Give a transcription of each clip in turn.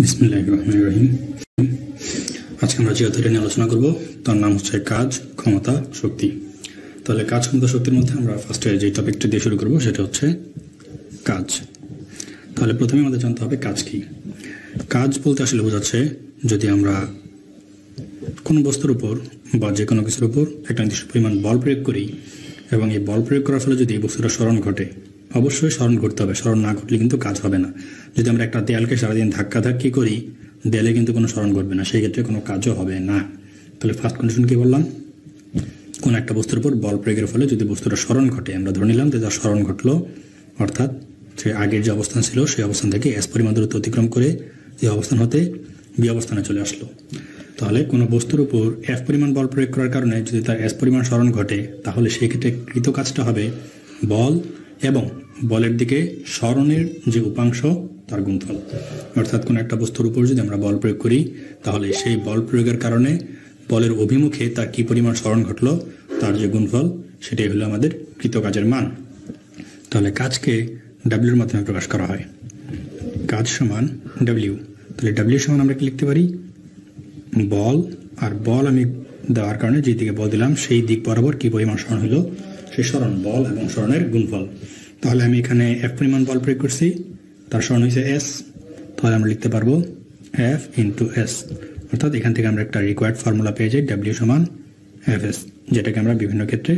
বিসমিল্লাহির রহমানির রহিম। আজকে আমরা যে অধ্যায়টা নিয়ে আলোচনা করব তার নাম হচ্ছে কাজ, ক্ষমতা, শক্তি। তাহলে কাজ, ক্ষমতা, শক্তির মধ্যে আমরা ফার্স্টে যে টপিকটা দিয়ে শুরু করব সেটা হচ্ছে কাজ। তাহলে প্রথমে আমাদের জানতে হবে কাজ কি। কাজ বলতে আসলে বোঝাচ্ছে যদি আমরা কোনো বস্তুর উপর বা যে কোনো কিছুর উপর একটা নির্দিষ্ট পরিমাণ বল প্রয়োগ করি এবং এই বল প্রয়োগ করার ফলে যদি এই বস্তুটা স্মরণ ঘটে, অবশ্যই স্মরণ ঘটতে হবে, স্মরণ না ঘটলে কিন্তু কাজ হবে না। যদি আমরা একটা দেয়ালকে সারাদিন ধাক্কি করি, দেয়ালে কিন্তু কোনো স্মরণ ঘটবে না, সেই ক্ষেত্রে কোনো কাজও হবে না। তাহলে ফার্স্ট কন্ডিশন কি বললাম, কোন একটা বস্তুর উপর বল প্রয়োগের ফলে যদি বস্তুটা স্মরণ ঘটে, আমরা ধরে নিলাম যে তার স্মরণ ঘটলো, অর্থাৎ সে আগের যে অবস্থান ছিল সেই অবস্থান থেকে এস পরিমাণ দূরত্ব অতিক্রম করে এই অবস্থান হতে বি অবস্থানে চলে আসলো। তাহলে কোনো বস্তুর উপর এফ পরিমাণ বল প্রয়োগ করার কারণে যদি তার এস পরিমাণ স্মরণ ঘটে, তাহলে সেই ক্ষেত্রে কৃত কাজটা হবে বল এবং বলের দিকে স্মরণের যে উপাংশ তার গুণফল। অর্থাৎ কোনো একটা বস্তুর উপর যদি আমরা বল প্রয়োগ করি, তাহলে সেই বল প্রয়োগের কারণে বলের অভিমুখে তার কি পরিমাণ স্মরণ ঘটলো তার যে গুণফল, সেটাই হলো আমাদের কৃত কাজের মান। তাহলে কাজকে ডাব্লিউর মাধ্যমে প্রকাশ করা হয়, কাজ সমান ডাব্লিউ। তাহলে ডাব্লিউ সমান আমরা কি লিখতে পারি, বল, আর বল আমি দেওয়ার কারণে যে দিকে বল দিলাম সেই দিক বরাবর কি পরিমাণ স্মরণ হলো সেই স্মরণ, বল এবং স্মরণের গুণফল। তাহলে আমি এখানে এফ পরিমাণ বল প্রয়োগ করছি, তার স্মরণ হয়েছে এস, তাহলে আমরা লিখতে পারবো এফ ইন্টু এস। অর্থাৎ এখান থেকে আমরা একটা রিকোয়ার্ড ফর্মুলা পেয়ে যাই ডাব্লিউ সমান এফ এস, যেটাকে আমরা বিভিন্ন ক্ষেত্রে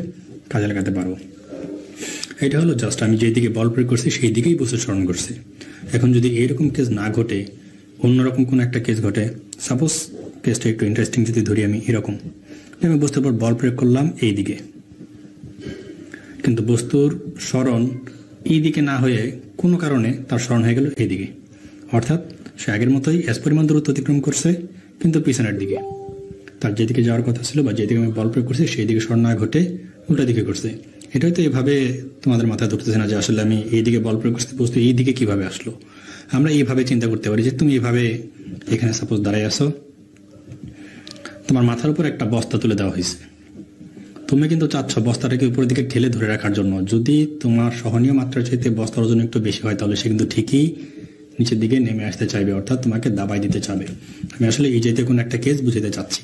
কাজে লাগাতে পারবো। এটা হলো জাস্ট আমি যেই দিকে বল প্রয়োগ করছি সেই দিকেই বস্তু স্মরণ করছি। এখন যদি এইরকম কেস না ঘটে, অন্যরকম কোনো একটা কেস ঘটে, সাপোজ কেসটা একটু ইন্টারেস্টিং যদি ধরি, আমি এরকম আমি বস্তুর উপর বল প্রয়োগ করলাম এই দিকে, কিন্তু বস্তুর স্মরণ এই দিকে না হয়ে কোনো কারণে তার স্মরণ হয়ে গেল এই দিকে, অর্থাৎ সে আগের মতোই এস পরিমাণ দূরত্ব অতিক্রম করছে কিন্তু পিছনের দিকে। তার যেদিকে যাওয়ার কথা ছিল বা যেদিকে আমি বল প্রয়োগ করছি সেই দিকে স্মরণ না ঘটে উল্টা দিকে করছে। এটা হয়তো এভাবে তোমাদের মাথায় ধরতেছে না যে আসলে আমি এই দিকে বল প্রয়োগ করছি, বস্তু এই দিকে কিভাবে আসলো। আমরা এইভাবে চিন্তা করতে পারি যে তুমি এইভাবে এখানে সাপোজ দাঁড়ায় আসো, তোমার মাথার উপর একটা বস্তা তুলে দেওয়া হয়েছে, তুমি কিন্তু চাচ্ছ বস্তাটাকে উপরের দিকে ঠেলে ধরে রাখার জন্য। যদি তোমার সহনীয় মাত্রার চাইতে বস্তার ওজন একটু বেশি হয়, তাহলে সে কিন্তু ঠিকই নিচের দিকে নেমে আসতে চাইবে, অর্থাৎ তোমাকে দাবাই দিতে চাবে। আমি আসলে এই জাতীয় কোনো একটা কেস বুঝাতে চাচ্ছি।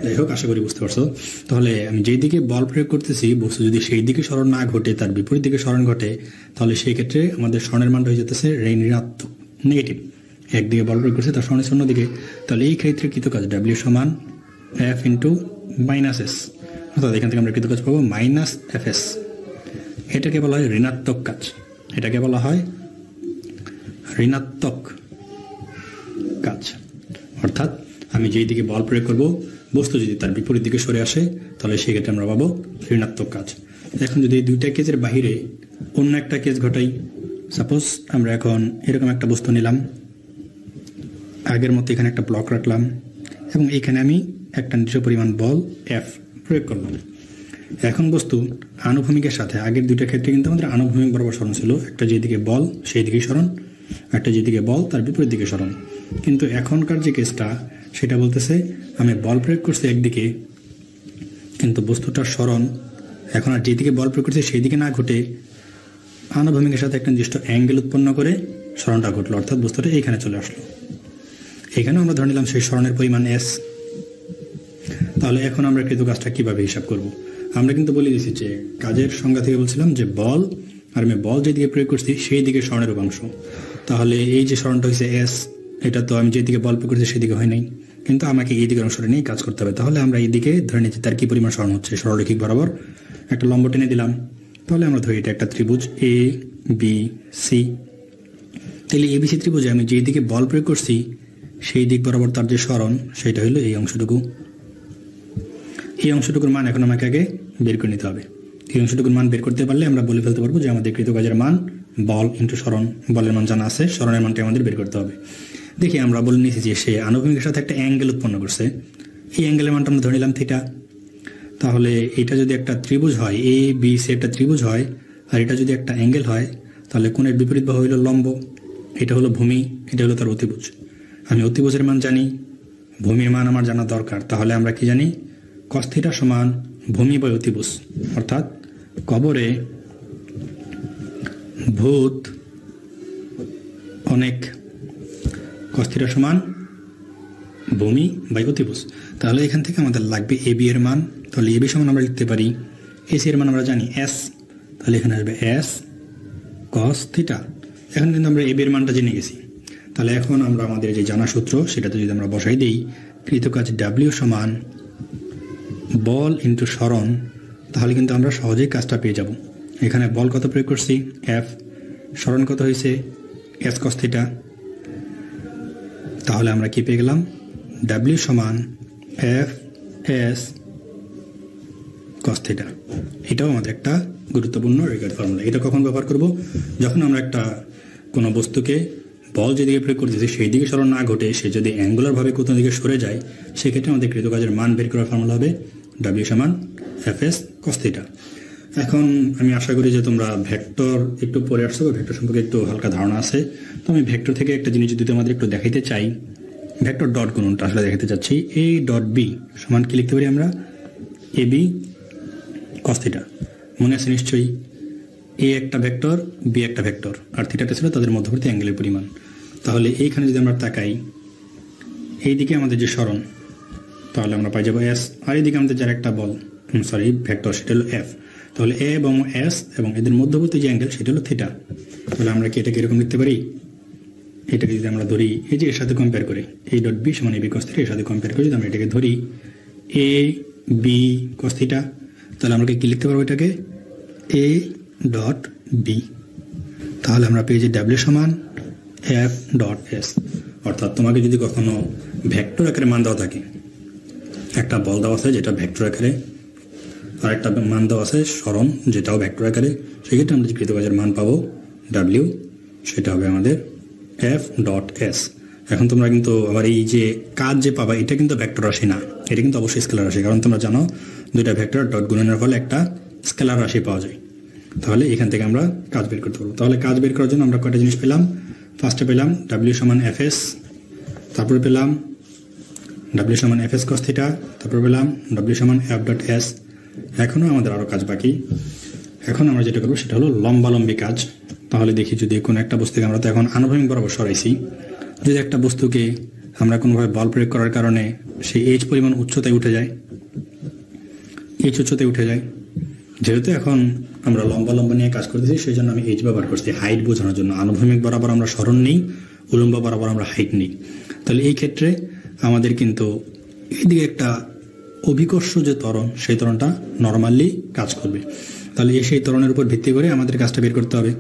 যাই হোক, আশা করি বুঝতে পারছো। তাহলে আমি যেই দিকে বল প্রয়োগ করতেছি, বস্তু যদি সেই দিকে স্মরণ না ঘটে, তার বিপরীত দিকে স্মরণ ঘটে, তাহলে সেই ক্ষেত্রে আমাদের স্মরণের মানটা হয়ে যেতেছে ঋণাত্মক, নেগেটিভ। একদিকে বল প্রয়োগ করছে, তার স্মরণ অন্য দিকে, তাহলে এই ক্ষেত্রে কৃত কাজ ডাব্লিউ সমান এফ ইন্টু মাইনাস এস। অর্থাৎ এখান থেকে আমরা কৃত কাজ পাবো মাইনাস এফ এস। এটাকে বলা হয় ঋণাত্মক কাজ, এটাকে বলা হয় ঋণাত্মক কাজ। অর্থাৎ আমি যেই দিকে বল প্রয়োগ করব, বস্তু যদি তার বিপরীত দিকে সরে আসে, তাহলে সেই ক্ষেত্রে আমরা পাবো ঋণাত্মক কাজ। এখন যদি এই দুইটা কেসের বাহিরে অন্য একটা কেস ঘটাই, সাপোজ আমরা এখন এরকম একটা বস্তু নিলাম, আগের মতো এখানে একটা ব্লক রাখলাম এবং এখানে আমি একটা নির্দিষ্ট পরিমাণ বল এফ প্রয়োগ করলাম। এখন বস্তু আনুভূমিকের সাথে, আগের দুইটা ক্ষেত্রে কিন্তু আমাদের আনুভূমিক বরাবর স্মরণ ছিল, একটা যেদিকে বল সেই দিকেই স্মরণ, একটা যেদিকে বল তার বিপরীত দিকে স্মরণ। কিন্তু এখনকার যে কেসটা সেটা বলতেছে আমি বল প্রয়োগ করছি একদিকে, কিন্তু বস্তুটার স্মরণ এখন আর যেদিকে বল প্রয়োগ করছে সেই দিকে না ঘটে আনুভূমিকের সাথে একটা নির্দিষ্ট অ্যাঙ্গেল উৎপন্ন করে স্মরণটা ঘটলো, অর্থাৎ বস্তুটা এইখানে চলে আসলো। এখানে আমরা ধরে নিলাম সেই স্মরণের পরিমাণ এস। তাহলে এখন আমরা কৃত কাজটা কিভাবে হিসাব করব? আমরা কিন্তু বলে দিয়েছি যে কাজের সংজ্ঞা থেকে বলছিলাম যে বল, আর আমি বল যেদিকে প্রয়োগ করছি সেই দিকে স্মরণের উপাংশ। তাহলে এই যে স্মরণটা হয়েছে এস, এটা তো আমি যেদিকে বল প্রয়োগ করছি সেদিকে হয় নাই, কিন্তু আমাকে এই দিকের অংশটা নিয়ে কাজ করতে হবে। তাহলে আমরা এই দিকে ধরে নিচ্ছি তার কি পরিমাণ স্মরণ হচ্ছে, সরলরেখিক বরাবর একটা লম্ব টেনে দিলাম। তাহলে আমরা ধরি এটা একটা ত্রিভুজ এ বি সি। তাহলে এবিসি ত্রিভুজে আমি যেই দিকে বল প্রয়োগ করছি সেই দিক বরাবর তার যে স্মরণ সেটা হলো এই অংশটুকু। এই অংশটুকুর মান এখন আমাকে আগে বের করে নিতে হবে। এই অংশটুকুর মান বের করতে পারলে আমরা বলে ফেলতে পারবো যে আমাদের কৃত কাজের মান বল ইন্টু স্মরণ। বলের মান জানা আছে, স্মরণের মানটা আমাদের বের করতে হবে। দেখি আমরা বলে নিয়েছি যে সে আনুভূমিকের সাথে একটা অ্যাঙ্গেল উৎপন্ন করছে, এই অ্যাঙ্গেলের মানটা আমরা ধরে নিলাম থিটা। তাহলে এটা যদি একটা ত্রিভুজ হয়, এ বি সি একটা ত্রিভুজ হয়, আর এটা যদি একটা অ্যাঙ্গেল হয়, তাহলে কোণের বিপরীত বাহু হইল লম্ব, এটা হলো ভূমি, এটা হলো তার অতিভুজ। আমি অতিভুজের মান জানি, ভূমির মান আমার জানা দরকার। তাহলে আমরা কি জানি, কস থিটা সমান ভূমি বাই অতিভুজ। অর্থাৎ কবরে ভূত অনেক cos θ সমান ভূমি বাই অতিভুজ। তাহলে এখান থেকে আমাদের লাগবে AB এর মান। তাহলে AB সমান আমরা লিখতে পারি AC এর মান আমরা জানি S, তাহলে এখানে আসবে S cos θ। এখন কিন্তু আমরা AB এর মানটা জেনে গেছি। তাহলে এখন আমরা আমাদের যে জানা সূত্র সেটাতে যদি আমরা বসাই দেই, কৃতকাজ W সমান বল ইন্টু সরণ, তাহলে কিন্তু আমরা সহজেই কাজটা পেয়ে যাব। এখানে বল কত প্রয়োগ করছি F, সরণ কত হয়েছে S cos θ। তাহলে আমরা কি পেয়ে গেলাম W সমান F S cos θ। এটাও আমাদের একটা গুরুত্বপূর্ণ রেগার্ড ফর্মুলা। এটা কখন ব্যবহার করব? যখন আমরা একটা কোনো বস্তুকে বল যেদিকে প্রয়োগ করতেছি সেই দিকে সরণ না ঘটে সে যদি অ্যাঙ্গুলারভাবে কোথাও দিকে সরে যায়, সেক্ষেত্রে আমাদের কৃতকাজের মান বের করার ফর্মুলা হবে W সমান FS cos θ। এখন আমি আশা করি যে তোমরা ভেক্টর একটু পরে আসছো বা ভেক্টর সম্পর্কে একটু হালকা ধারণা আছে। তো আমি ভেক্টর থেকে একটা জিনিস যদি আমাদের একটু দেখাইতে চাই, ভেক্টর ডট গুণনটা আসলে দেখাতে চাচ্ছি। A ডট B সমান কি লিখতে পারি আমরা AB cos θ। মনে আছে নিশ্চয়ই A একটা ভেক্টর, B একটা ভেক্টর, আর থিটাটা ছিল তাদের মধ্যবর্তী অ্যাঙ্গেলের পরিমাণ। তাহলে এইখানে যদি আমরা তাকাই, এইদিকে আমাদের যে সরণ, তাহলে আমরা পাই যাবো S, আর এইদিকে আমাদের যার একটা বল ভেক্টর সেটা হলো F। তাহলে A এবং S এবং এদের মধ্যবর্তী যে অ্যাঙ্গেল সেটা হলো থিটা। তাহলে আমরা কি এটাকে এরকম লিখতে পারি? এটাকে যদি আমরা ধরি এই যে এর সাথে কম্পেয়ার করি, A ডট B সমান AB cos θ, এর সাথে কম্পেয়ার করি যদি আমরা এটাকে ধরি AB cos θ, তাহলে আমরা কি লিখতে পারবো এটাকে A ডট B। তাহলে আমরা পেয়ে যে W সমান F ডট S। অর্থাৎ তোমাকে যদি কখনো ভেক্টর আকারে মান দেওয়া থাকে, একটা বল দেওয়া আছে যেটা ভেক্টর আকারে, আর একটা মান দেওয়া আছে সরণ যেটাও ভেক্টর আকারে, সেক্ষেত্রে আমরা যে কৃতকাজের মান পাবো W, সেটা হবে আমাদের F ডট S। এখন তোমরা কিন্তু আবার এই যে কাজ যে পাবা এটা কিন্তু ভেক্টর রাশি না, এটা কিন্তু অবশ্যই স্কেলার রাশি। কারণ তোমরা জানো দুইটা ভেক্টর ডট গুণনের ফলে একটা স্কেলার রাশি পাওয়া যায়। তাহলে এখান থেকে আমরা কাজ বের করতে পারবো। তাহলে কাজ বের করার জন্য আমরা কয়টা জিনিস পেলাম? ফার্স্টে পেলাম W সমান FS, তারপরে পেলাম W সমান FS cos θ, তারপর পেলাম W সমান F ডট S। এখনও আমাদের আরও কাজ বাকি। এখন আমরা যেটা করবো সেটা হলো লম্বালম্বী কাজ। তাহলে দেখি যদি কোনো একটা বস্তুকে আমরা তো এখন আনুভূমিক বরাবর সরাইছি, যদি একটা বস্তুকে আমরা কোনোভাবে বল প্রয়োগ করার কারণে সেই H পরিমাণ উচ্চতায় উঠে যায়, H উচ্চতায় উঠে যায়, যেহেতু এখন আমরা লম্বা নিয়ে কাজ করতেছি সেই জন্য আমি H ব্যবহার করছি হাইট বোঝানোর জন্য। আনুভূমিক বরাবর আমরা সরণ নেই, উলম্ব বরাবর আমরা হাইট নেই। তাহলে এই ক্ষেত্রে আমাদের কিন্তু এইদিকে একটা অভিকর্ষ যে ত্বরণ, সেই ত্বরণটা নর্মালি কাজ করবে। তাহলে সেই ত্বরণের উপর ভিত্তি করে আমাদের কাজটা বের করতে হবে।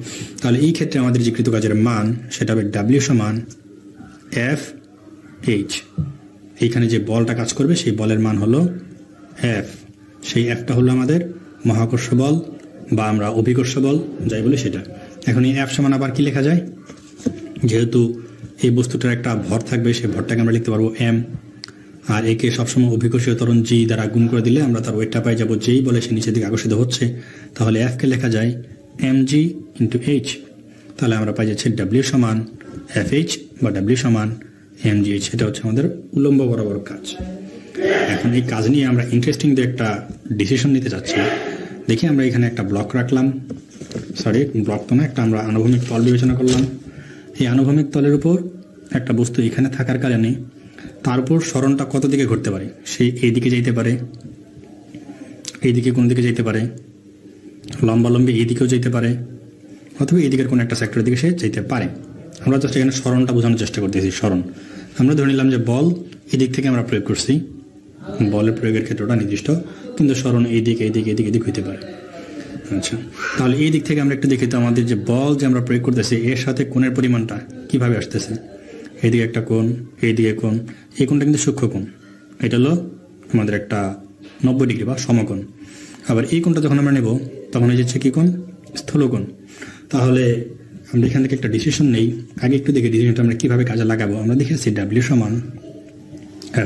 তাহলে এই ক্ষেত্রে আমাদের যে কৃতকাজের মান সেটা হবে W সমান F H। এইখানে যে বলটা কাজ করবে সেই বলের মান হলো F, সেই Fটা হলো আমাদের মহাকর্ষ বল বা আমরা অভিকর্ষ বল যাই বলি সেটা। এখন এই F সমান আবার কি লেখা যায়? যেহেতু এই বস্তুটার একটা ভর থাকবে, সেই ভরটাকে আমরা লিখতে পারবো M, আর একে সবসময় অভিকর্ষীয় ত্বরণ G দ্বারা গুণ করে দিলে আমরা তার ওয়েটটা পাই যাবো যেই বলে সে নিচের দিকে আকর্ষিত হচ্ছে। তাহলে F কে লেখা যায় mg ইন্টু H। তাহলে আমরা পাই যাচ্ছি W সমান FH বা W সমান mgh। এটা হচ্ছে আমাদের উলম্ব বরাবর কাজ। এখন এই কাজ নিয়ে আমরা ইন্টারেস্টিং একটা ডিসিশন নিতে চাচ্ছি। দেখি আমরা এখানে একটা ব্লক রাখলাম, ব্লক তো না, একটা আমরা আনুভূমিক তল বিবেচনা করলাম। এই আনুভূমিক তলের উপর একটা বস্তু এখানে থাকার কারণে তার উপর সরণটা কত দিকে ঘুরতে পারে? সেই এইদিকে যেতে পারে, এইদিকে কোন দিকে যেতে পারে, লম্বালম্বী এইদিকেও যেতে পারে, অথবা এইদিকের কোনো একটা সেক্টরের দিকে সে যেতে পারে। আমরা জাস্ট এখানে সরণটা বোঝানোর চেষ্টা করতেছি। সরণ আমরা ধরে নিলাম যে বল এদিক থেকে আমরা প্রয়োগ করছি, বলের প্রয়োগের ক্ষেত্রটা নির্দিষ্ট, কিন্তু সরণ এইদিকে হইতে পারে। আচ্ছা, তাহলে এই দিক থেকে আমরা একটু দেখি তো আমাদের যে বল যে আমরা প্রয়োগ করতেছি এর সাথে কোণের পরিমাণটা কিভাবে আসতেছে। এইদিকে একটা কোণ, এইদিকে কোণ, এই কোণটা কিন্তু সূক্ষ্ম কোণ, এটা হলো আমাদের একটা 90 ডিগ্রি বা সমকোণ। আবার এই কোণটা যখন আমরা নেব তখন হয়ে যাচ্ছে কি কোণ? স্থূলকোণ। তাহলে আমরা এখান থেকে একটা ডিসিশন নেই। আগে একটু দেখি ডিসিশনটা আমরা কীভাবে কাজে লাগাবো। আমরা দেখেছি W সমান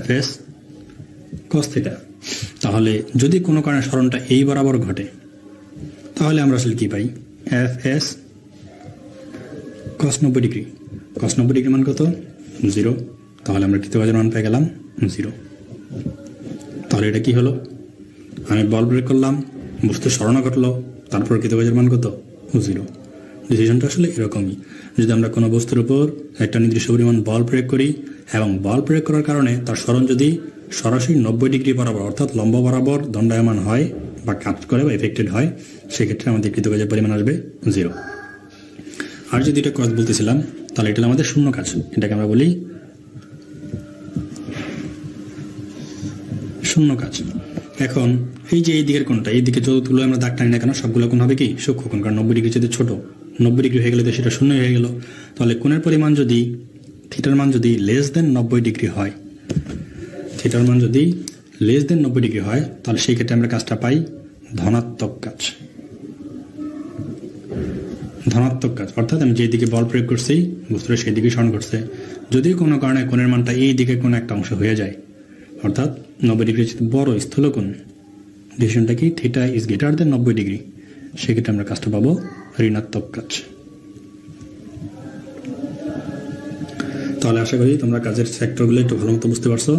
FS cos θ। তাহলে যদি কোনো কারণে সরণটা এই বরাবর ঘটে তাহলে আমরা আসলে কি পাই? FS cos 90 degree. cos 90 degree মান কত? 0। তাহলে আমরা কৃতকাজের মান পেয়ে গেলাম 0। তাহলে এটা কি হলো? আমি বল প্রয়োগ করলাম, বস্তু সরণ ঘটলো, তারপর কৃতকাজের মান কত? 0। ডিসিশনটা আসলে এরকমই। যদি আমরা কোনো বস্তুর উপর একটা নির্দিষ্ট পরিমাণ বল প্রয়োগ করি এবং বল প্রয়োগ করার কারণে তার সরণ যদি সরাসরি 90 ডিগ্রি বরাবর অর্থাৎ লম্ব বরাবর দণ্ডায়মান হয় বা কাজ করে বা এফেক্টেড হয়, সেক্ষেত্রে আমাদের কৃতকাজের পরিমাণ আসবে 0। আর যদি এটা ক্রস বলতেছিলাম তাহলে এটা আমাদের শূন্য কাজ, এটাকে আমরা বলি শূন্য কাজ। এখন এই যে এই দিকের কোণটা, এই দিকে যতগুলো আমরা দাগ টানি না কেন সবগুলো কোণ হবে কি সূক্ষ্ম কোণ, কারণ 90 ডিগ্রি যদি ছোট, 90 ডিগ্রি হয়ে গেলে তো সেটা শূন্য হয়ে গেল। তাহলে কোণের পরিমাণ যদি থিটার মান যদি লেস দেন 90 ডিগ্রি হয়, থিটার মান যদি লেস দেন 90 ডিগ্রি হয়, তাহলে সেই ক্ষেত্রে আমরা কাজটা পাই ধনাত্মক কাজ। ধনাত্মক কাজ অর্থাৎ আমি যে দিকে বল প্রয়োগ করছি বস্তুটা সেই দিকে সরণ করছে। যদি কোনো কারণে কোণের মানটা এই দিকে কোনো একটা অংশ হয়ে যায়, অর্থাৎ 90 ডিগ্রি বড় স্থূল কোণ, ডিসিশনটা কি theta is greater then 90 degree, সেক্ষেত্রে আমরা কাজটা পাবো ঋণাত্মক কাজ। তাহলে আশা করি তোমরা কাজের সেক্টরগুলো একটু ভালো মতো বুঝতে পারছো।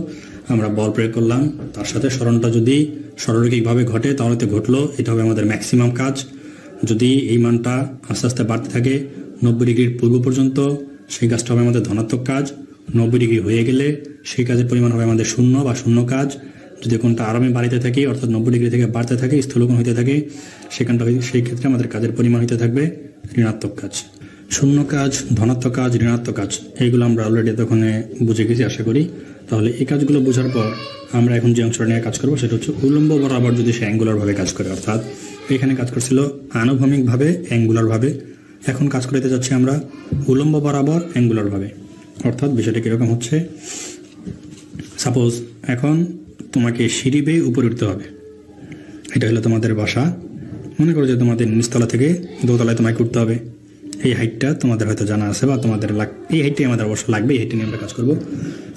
আমরা বল প্রয়োগ করলাম, তার সাথে সরণটা যদি সরলরৈখিকভাবে ঘটে তাহলে তো ঘটলো, এটা হবে আমাদের ম্যাক্সিমাম কাজ। যদি এই মানটা আস্তে আস্তে বাড়তে থাকে 90 ডিগ্রির পূর্ব পর্যন্ত, সেই কাজটা হবে আমাদের ধনাত্মক কাজ। 90 ডিগ্রি হয়ে গেলে সেই কাজের পরিমাণ হবে আমাদের শূন্য বা শূন্য কাজ। যদি কোণটা আরামে বাড়িতে থাকে অর্থাৎ 90 ডিগ্রি থেকে বাড়তে থাকে, স্থূলকোণ হইতে থাকে, সেখানটা সেই ক্ষেত্রে আমাদের কাজের পরিমাণ হইতে থাকবে ঋণাত্মক কাজ। শূন্য কাজ, ধনাত্মক কাজ, ঋণাত্মক কাজ, এইগুলো আমরা অলরেডি এতক্ষণে বুঝে গেছি আশা করি। তাহলে এই কাজগুলো বোঝার পর আমরা এখন যে অংশটা নিয়ে কাজ করবো সেটা হচ্ছে উলম্ব বরাবর যদি সে অ্যাঙ্গুলারভাবে কাজ করে, অর্থাৎ এখানে কাজ করছিল আনুভূমিকভাবে অ্যাঙ্গুলারভাবে, এখন কাজ করতে যাচ্ছি আমরা উলম্ব বরাবর অ্যাঙ্গুলারভাবে। অর্থাৎ বিষয়টা কীরকম হচ্ছে, সাপোজ এখন তোমাকে সিঁড়ি বেয়ে উপরে উঠতে হবে, এটা হলো তোমাদের বাসা। মনে করো যে তোমাদের নিচতলা থেকে দোতলায় তোমাকে উঠতে হবে, এই হাইটটা তোমাদের হয়তো জানা আছে বা তোমাদের এই হাইটটাই আমাদের অবশ্য লাগবে, এই হাইটটা নিয়ে আমরা কাজ করবো।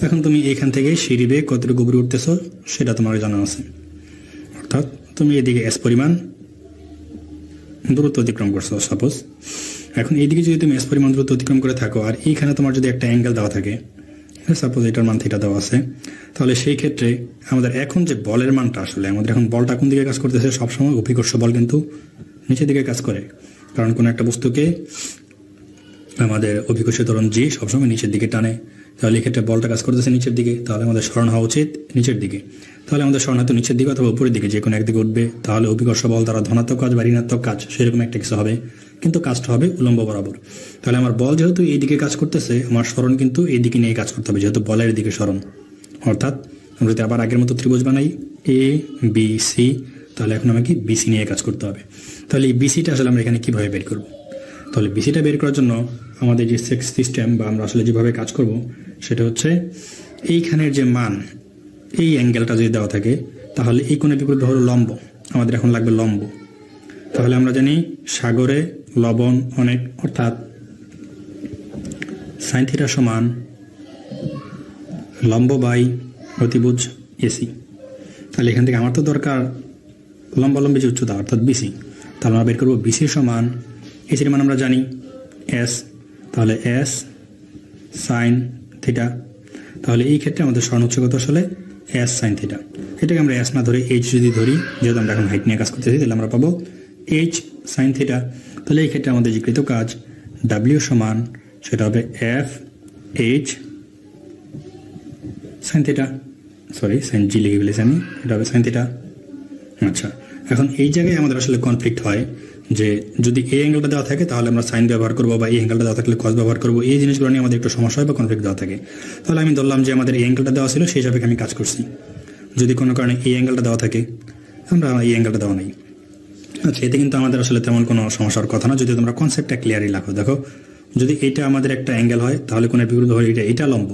এখন তুমি এখান থেকে সিঁড়ি বেয়ে কতটুকু উপরে উঠতেছো সেটা তোমার জানা আছে, অর্থাৎ তুমি এদিকে এস পরিমাণ দূরত্ব অতিক্রম করছো সাপোজ। এখন এইদিকে যদি তুমি এস পরিমাণ দূরত্ব অতিক্রম করে থাকো আর এইখানে তোমার যদি একটা অ্যাঙ্গেল দেওয়া থাকে, সাপোজ এটার মান থিটা দেওয়া আছে, তাহলে সেই ক্ষেত্রে আমাদের এখন যে বলের মানটা আসলে আমাদের এখন বলটা কোন দিকে কাজ করতেছে, সবসময় অভিকর্ষ বল কিন্তু নিচের দিকে কাজ করে, কারণ কোনো একটা বস্তুকে আমাদের অভিকর্ষ ত্বরণ জি সবসময় নিচের দিকে টানে। তাহলে এক্ষেত্রে বলটা কাজ করতেছে নিচের দিকে, তাহলে আমাদের সরণ হওয়া উচিত নিচের দিকে। তাহলে আমাদের সরণ হয়তো নিচের দিকে অথবা উপরের দিকে যে কোনো একদিকে উঠবে, তাহলে অভিকর্ষ বল দ্বারা ধনাত্মক কাজ বা ঋণাত্মক কাজ সেরকম একটা কিছু হবে, কিন্তু কাজটা হবে উলম্ব বরাবর। তাহলে আমার বল যেহেতু এই দিকে কাজ করতেছে, আমার সরণ কিন্তু এই দিকে নিয়ে কাজ করতে হবে, যেহেতু বলের দিকে সরণ। অর্থাৎ আমরা যদি আবার আগের মতো ত্রিভুজ বানাই এ বি সি, তাহলে এখন আমাকে বিসি নিয়ে কাজ করতে হবে। তাহলে এই বিসিটা আসলে আমরা এখানে কীভাবে বের করব? তাহলে বিসিটা বের করার জন্য আমাদের যে সিস্টেম বা আমরা আসলে যেভাবে কাজ করব সেটা হচ্ছে এইখানের যে মান, এই অ্যাঙ্গেলটা যদি দেওয়া থাকে তাহলে এই কোণের বিপরীত হলো লম্ব, আমাদের এখন লাগবে লম্ব। তাহলে আমরা জানি সাগরে লবণ অনেক, অর্থাৎ সাইন থিটা সমান লম্ব বাই অতিভুজ এসি। তাহলে এখান থেকে আমার তো দরকার লম্বালম্বী যে উচ্চতা অর্থাৎ বিসি, তাহলে আমরা বের করবো বিসি সমান এসির মান আমরা জানি এস, তাহলে এস সাইন থিটা। তাহলে এই ক্ষেত্রে আমাদের সরণ হচ্ছে কত আসলে এস সাইন থিটা। এটাকে আমরা এস না ধরে এইচ যদি ধরি, যেহেতু আমরা এখন হাইট নিয়ে কাজ করতেছি, তাহলে আমরা পাবো এইচ সাইন থিটা। তাহলে এই ক্ষেত্রে আমাদের যে কৃত কাজ ডাব্লিউ সমান সেটা হবে F h sine theta, sorry sine g লিখে ফেলেছি আমি, এটা হবে সাইন থিটা। আচ্ছা, এখন এই জায়গায় আমাদের আসলে কনফ্লিক্ট হয় যে যদি এই অ্যাঙ্গেলটা দেওয়া থাকে তাহলে আমরা সাইন ব্যবহার করবো, বা এই অ্যাঙ্গেলটা দেওয়া থাকলে কস ব্যবহার করবো, এই জিনিসগুলো নিয়ে আমাদের একটু সমস্যা হয় বা কনফ্লিক্ট দেওয়া থাকে। তাহলে আমি ধরলাম যে আমাদের এই অ্যাঙ্গেলটা দেওয়া ছিল, সেই হিসাবে আমি কাজ করছি। যদি কোনো কারণে এই অ্যাঙ্গেলটা দেওয়া থাকে, আমরা এই অ্যাঙ্গেলটা দেওয়া নেই। আচ্ছা, এতে কিন্তু আমাদের আসলে তেমন কোনো সমস্যার কথা না, যদি তোমরা কনসেপ্টটা ক্লিয়ারই রাখো। দেখো, যদি এটা আমাদের একটা অ্যাঙ্গেল হয় তাহলে কোণের বিপরীত হয় এটা লম্ব,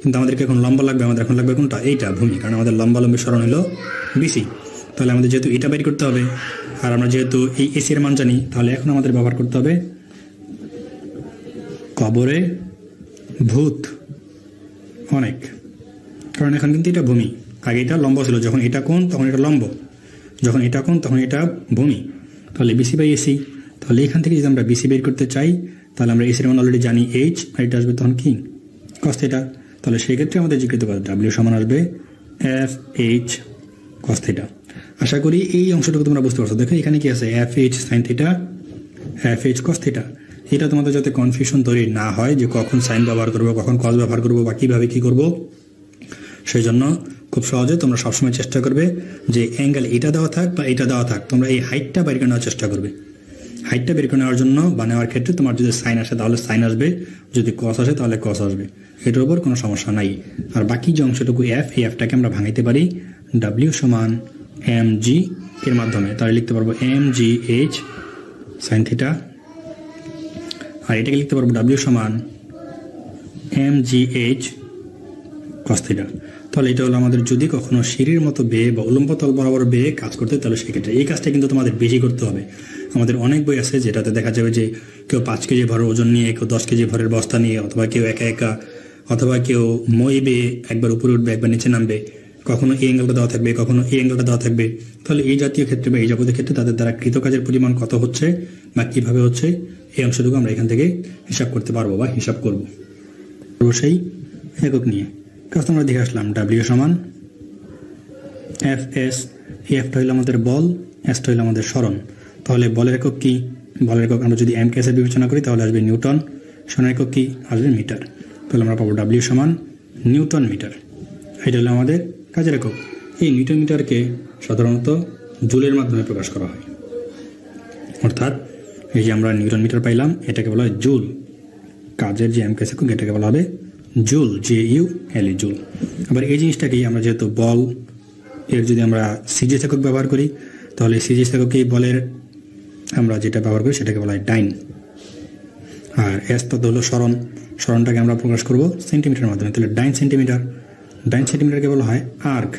কিন্তু আমাদেরকে এখন লম্ব লাগবে, আমাদের এখন লাগবে কোনটা এইটা ভূমি, কারণ আমাদের লম্বালম্বী সরণ হলো বিসি। তাহলে আমাদের যেহেতু এটা বের করতে হবে, আর আমরা যেহেতু এই এসির মান জানি, তাহলে এখন আমাদের ব্যবহার করতে হবে কবরে ভূত অনেক, কারণ এখন কিন্তু এটা ভূমি, আগে এটা লম্ব ছিল, যখন এটা কোণ তখন এটা লম্ব, যখন এটা কোণ তখন এটা ভূমি। তাহলে বিসি বাই এসি, তাহলে এখান থেকে যদি আমরা বিসি বের করতে চাই তাহলে আমরা এসির মান অলরেডি জানি এইচ, আর এটা আসবে তখন কি কস থিটা। তাহলে সেই ক্ষেত্রে আমাদের যে কৃত কাজ ডাব্লিউ সমান আসবে এফ এইচ কস থিটা। আশা করি এই অংশটুকু তোমরা বুঝতে পারছো। দেখো এখানে কি আছে F h sine theta, F H cos theta, এটা তোমাদের যাতে কনফিউশন তৈরি না হয় যে কখন সাইন ব্যবহার করবো, কখন কজ ব্যবহার করবো বা কীভাবে কী করবো, সেই জন্য খুব সহজে তোমরা সবসময় চেষ্টা করবে যে অ্যাঙ্গেল এটা দেওয়া থাক বা এটা দেওয়া থাক, তোমরা এই হাইটটা বের করে নেওয়ার চেষ্টা করবে। হাইটটা বের করে নেওয়ার জন্য বা নেওয়ার ক্ষেত্রে তোমার যদি সাইন আসে তাহলে সাইন আসবে, যদি কস আসে তাহলে কস আসবে, এটার উপর কোনো সমস্যা নাই। আর বাকি যে অংশটুকু এফ, এই এফটাকে আমরা ভাঙাইতে পারি ডাব্লিউ সমান এম জি এর মাধ্যমে। তাহলে লিখতে পারবো এম জি এইচ সাইন থিটা, আর এটাকে লিখতে পারবো ডাব্লিউ সমান এম জি এইচ কস থিটা। তাহলে এটা হলো আমাদের যদি কখনো সিঁড়ির মতো বেয়ে বা উলম্ব তল বরাবর বেয়ে কাজ করতে, তাহলে সেক্ষেত্রে এই কাজটা কিন্তু তোমাদের বেশি করতে হবে। আমাদের অনেক বই আছে যেটাতে দেখা যাবে যে কেউ 5 কেজি ভরের ওজন নিয়ে, কেউ 10 কেজি ভরের বস্তা নিয়ে, অথবা কেউ একা একা, অথবা কেউ মই বেয়ে একবার উপরে উঠবে একবার নিচে নামবে, কখনো এই অ্যাঙ্গেলটা দেওয়া থাকবে, কখনো এই অ্যাঙ্গেলটা দেওয়া থাকবে। তাহলে এই জাতীয় ক্ষেত্রে বা এই যাবতীয় ক্ষেত্রে তাদের দ্বারা কৃতকাজের পরিমাণ কত হচ্ছে বা কীভাবে হচ্ছে, এই অংশটুকু আমরা এখান থেকে হিসাব করতে পারবো বা হিসাব করবো সেই একক নিয়ে। কাজ আমরা দেখে আসলাম ডাব্লিউ সমান এফ এস, এই এফটা হইল আমাদের বল, এসটা হইল আমাদের সরণ। তাহলে বলের একক কি? বলের একক আমরা যদি এমকেএসে বিবেচনা করি তাহলে আসবে নিউটন, সরণের একক কি আসবে মিটার। তাহলে আমরা পাবো ডাব্লিউ সমান নিউটন মিটার। এটা হলো আমাদের কাজের একক। এই নিউটন মিটারকে সাধারণত জুলের মাধ্যমে প্রকাশ করা হয়, অর্থাৎ এই যে আমরা নিউটন মিটার পাইলাম এটাকে বলা হয় জুল। কাজের যে এমকেএস একক এটাকে বলা হবে জুল, JUL, জুল। আবার এই জিনিসটাকেই আমরা যেহেতু বল এর যদি আমরা সিজিএস একক ব্যবহার করি, তাহলে সিজিএস এককেই বলের আমরা যেটা ব্যবহার করি সেটাকে বলা হয় ডাইন। আর এস পদ হলো সরণ, সরণটাকে আমরা প্রকাশ করব সেন্টিমিটারের মাধ্যমে। তাহলে ডাইন সেন্টিমিটার, ডাইন সেন্টিমিটারকে বলা হয় আর্ক,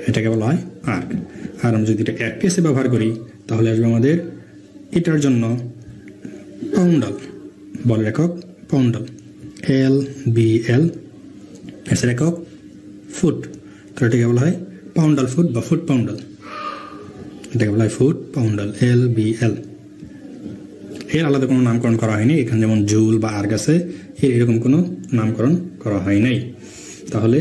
এটাকে বলা হয় আর্ক। আর আমরা যদি এটা এফপিএসে ব্যবহার করি তাহলে আসবে আমাদের এটার জন্য পাউন্ডাল, বলের একক পাউন্ডাল, LBL, এসের একক ফুট। তো এটাকে বলা হয় পাউন্ডাল ফুট বা ফুট পাউন্ডাল, এটাকে বলা হয় ফুট পাউন্ডাল, LBL। এর আলাদা কোনো নামকরণ করা হয়নি এখানে, যেমন জুল বা আর্গ আছে, এর এরকম কোনো নামকরণ করা হয় নাই। তাহলে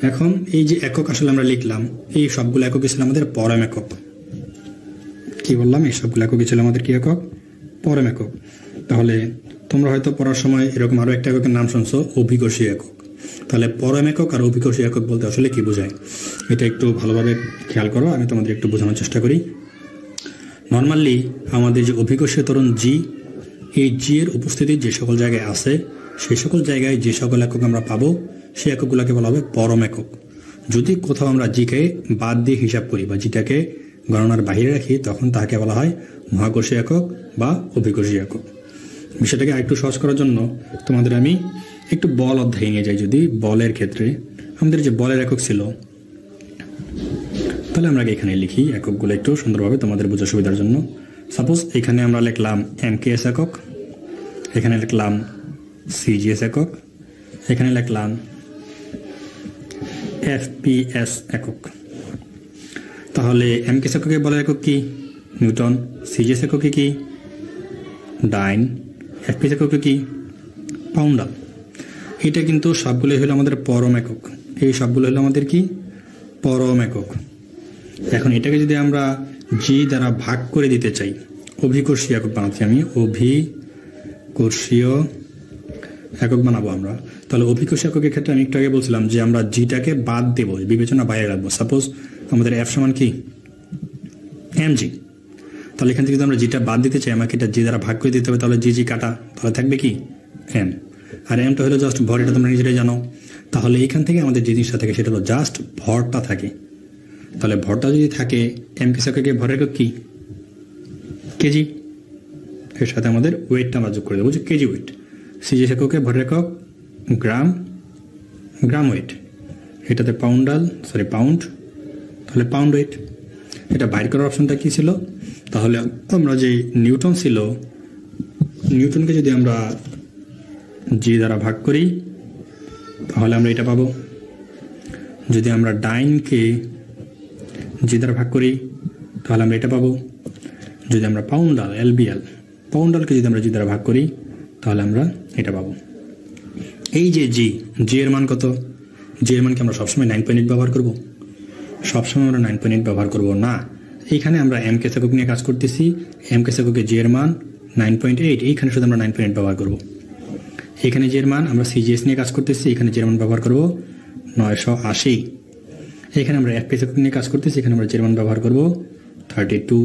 এখন এই যে একক আসলে আমরা লিখলাম, এই সবগুলো এককই ছিল আমাদের পরম একক। কি বললাম? এই সবগুলো এককই ছিল আমাদের কি একক? পরম একক। তাহলে তোমরা হয়তো পড়ার সময় এরকম আরো একটা এককের নাম শুনছো, অভিকর্ষী একক। তাহলে পরম একক আর অভিকর্ষী একক বলতে আসলে কি বোঝায় এটা একটু ভালোভাবে খেয়াল করো, আমি তোমাদের একটু বোঝানোর চেষ্টা করি। নর্মালি আমাদের যে অভিকর্ষীয় ত্বরণ জি, এই জি এর উপস্থিতি যে সকল জায়গায় আছে সেই সকল জায়গায় যে সকল একক আমরা পাবো সেই এককগুলোকে বলা হবে পরম একক। যদি কোথাও আমরা জিকে বাদ দিয়ে হিসাব করি বা জিটাকে গণনার বাইরে রাখি তখন তাকে বলা হয় মহাকর্ষী একক বা অভিকর্ষী একক। বিষয়টাকে আরেকটু সহজ করার জন্য তোমাদের আমি একটু বল অধ্যায়ে নিয়ে যাই। যদি বলের ক্ষেত্রে আমাদের যে বলের একক ছিল, তাহলে আমরা এখানে লিখি এককগুলো একটু সুন্দরভাবে তোমাদের বোঝার সুবিধার জন্য। সাপোজ এখানে আমরা লিখলাম এমকেএস একক, এখানে লিখলাম সিজিএস একক, এখানে লিখলাম এফপিএস একক। তাহলে এমকেএস এককে বলের একক কি? নিউটন। সিজিএস এককে কি? ডাইন। এফপিএস এককে কি? পাউন্ডাল। এটা কিন্তু সবগুলোই হলো আমাদের পরম একক। এই সবগুলো হলো আমাদের কি? পরম একক। এখন এটাকে যদি আমরা জি দ্বারা ভাগ করে দিতে চাই, অভিকর্ষী একক বানাচ্ছি আমি, অভিকর্ষীয় একক বানাবো আমরা। তাহলে অভিকর্ষী এককের ক্ষেত্রে আমি একটু আগে বলছিলাম যে আমরা জিটাকে বাদ দেবো, বিবেচনা বাইরে রাখবো। সাপোজ আমাদের এফ সমান কি? এমজি। তাহলে এখান থেকে যদি আমরা জিটা বাদ দিতে চাই আমাকে এটা জি দ্বারা ভাগ করে দিতে হবে। তাহলে জি কাটা, তাহলে থাকবে কি? এম। আর এমটা হলো জাস্ট ভর, এটা তোমরা নিজেরাই জানো। তাহলে এখান থেকে আমাদের যে জিনিসটা থাকে সেটা হলো জাস্ট ভরটা থাকে। তাহলে ভরটা যদি থাকে, এমকেএস এককে ভরের একক কি? কেজি। এর সাথে আমাদের ওয়েটটা আমরা যোগ করে দেবো, যে কেজি ওয়েট। সিজিএস এককে ভরের একক গ্রাম, গ্রাম ওয়েট। এটাতে পাউন্ড, তাহলে পাউন্ড ওয়েট। এটা বাইর করার অপশনটা কি ছিল? তাহলে আমরা যে নিউটন ছিল, নিউটনকে যদি আমরা জি দ্বারা ভাগ করি তাহলে আমরা এটা পাবো। যদি আমরা ডাইনকে জি দ্বারা ভাগ করি তাহলে আমরা এটা পাবো। যদি আমরা পাউন্ডাল, LBL, পাউন্ডালকে যদি আমরা জি দ্বারা ভাগ করি তাহলে আমরা এটা পাবো। এই যে জি এর মান কত? জি এর মানকে আমরা সবসময় 9.8 ব্যবহার করব? সবসময় আমরা 9.8 ব্যবহার করব না। এইখানে আমরা এম কেস একক নিয়ে কাজ করতেছি। এম কেস এককে জি এর মান 9.8, এইখানে শুধু আমরা 9.8 ব্যবহার করব। এখানে জি এর মান আমরা সিজিএস নিয়ে কাজ করতেছি, এখানে জি এর মান ব্যবহার করব 980। এখানে আমরা এফপিএস একক নিয়ে কাজ করতেছি, এখানে আমরা জি এর মান ব্যবহার করব 32।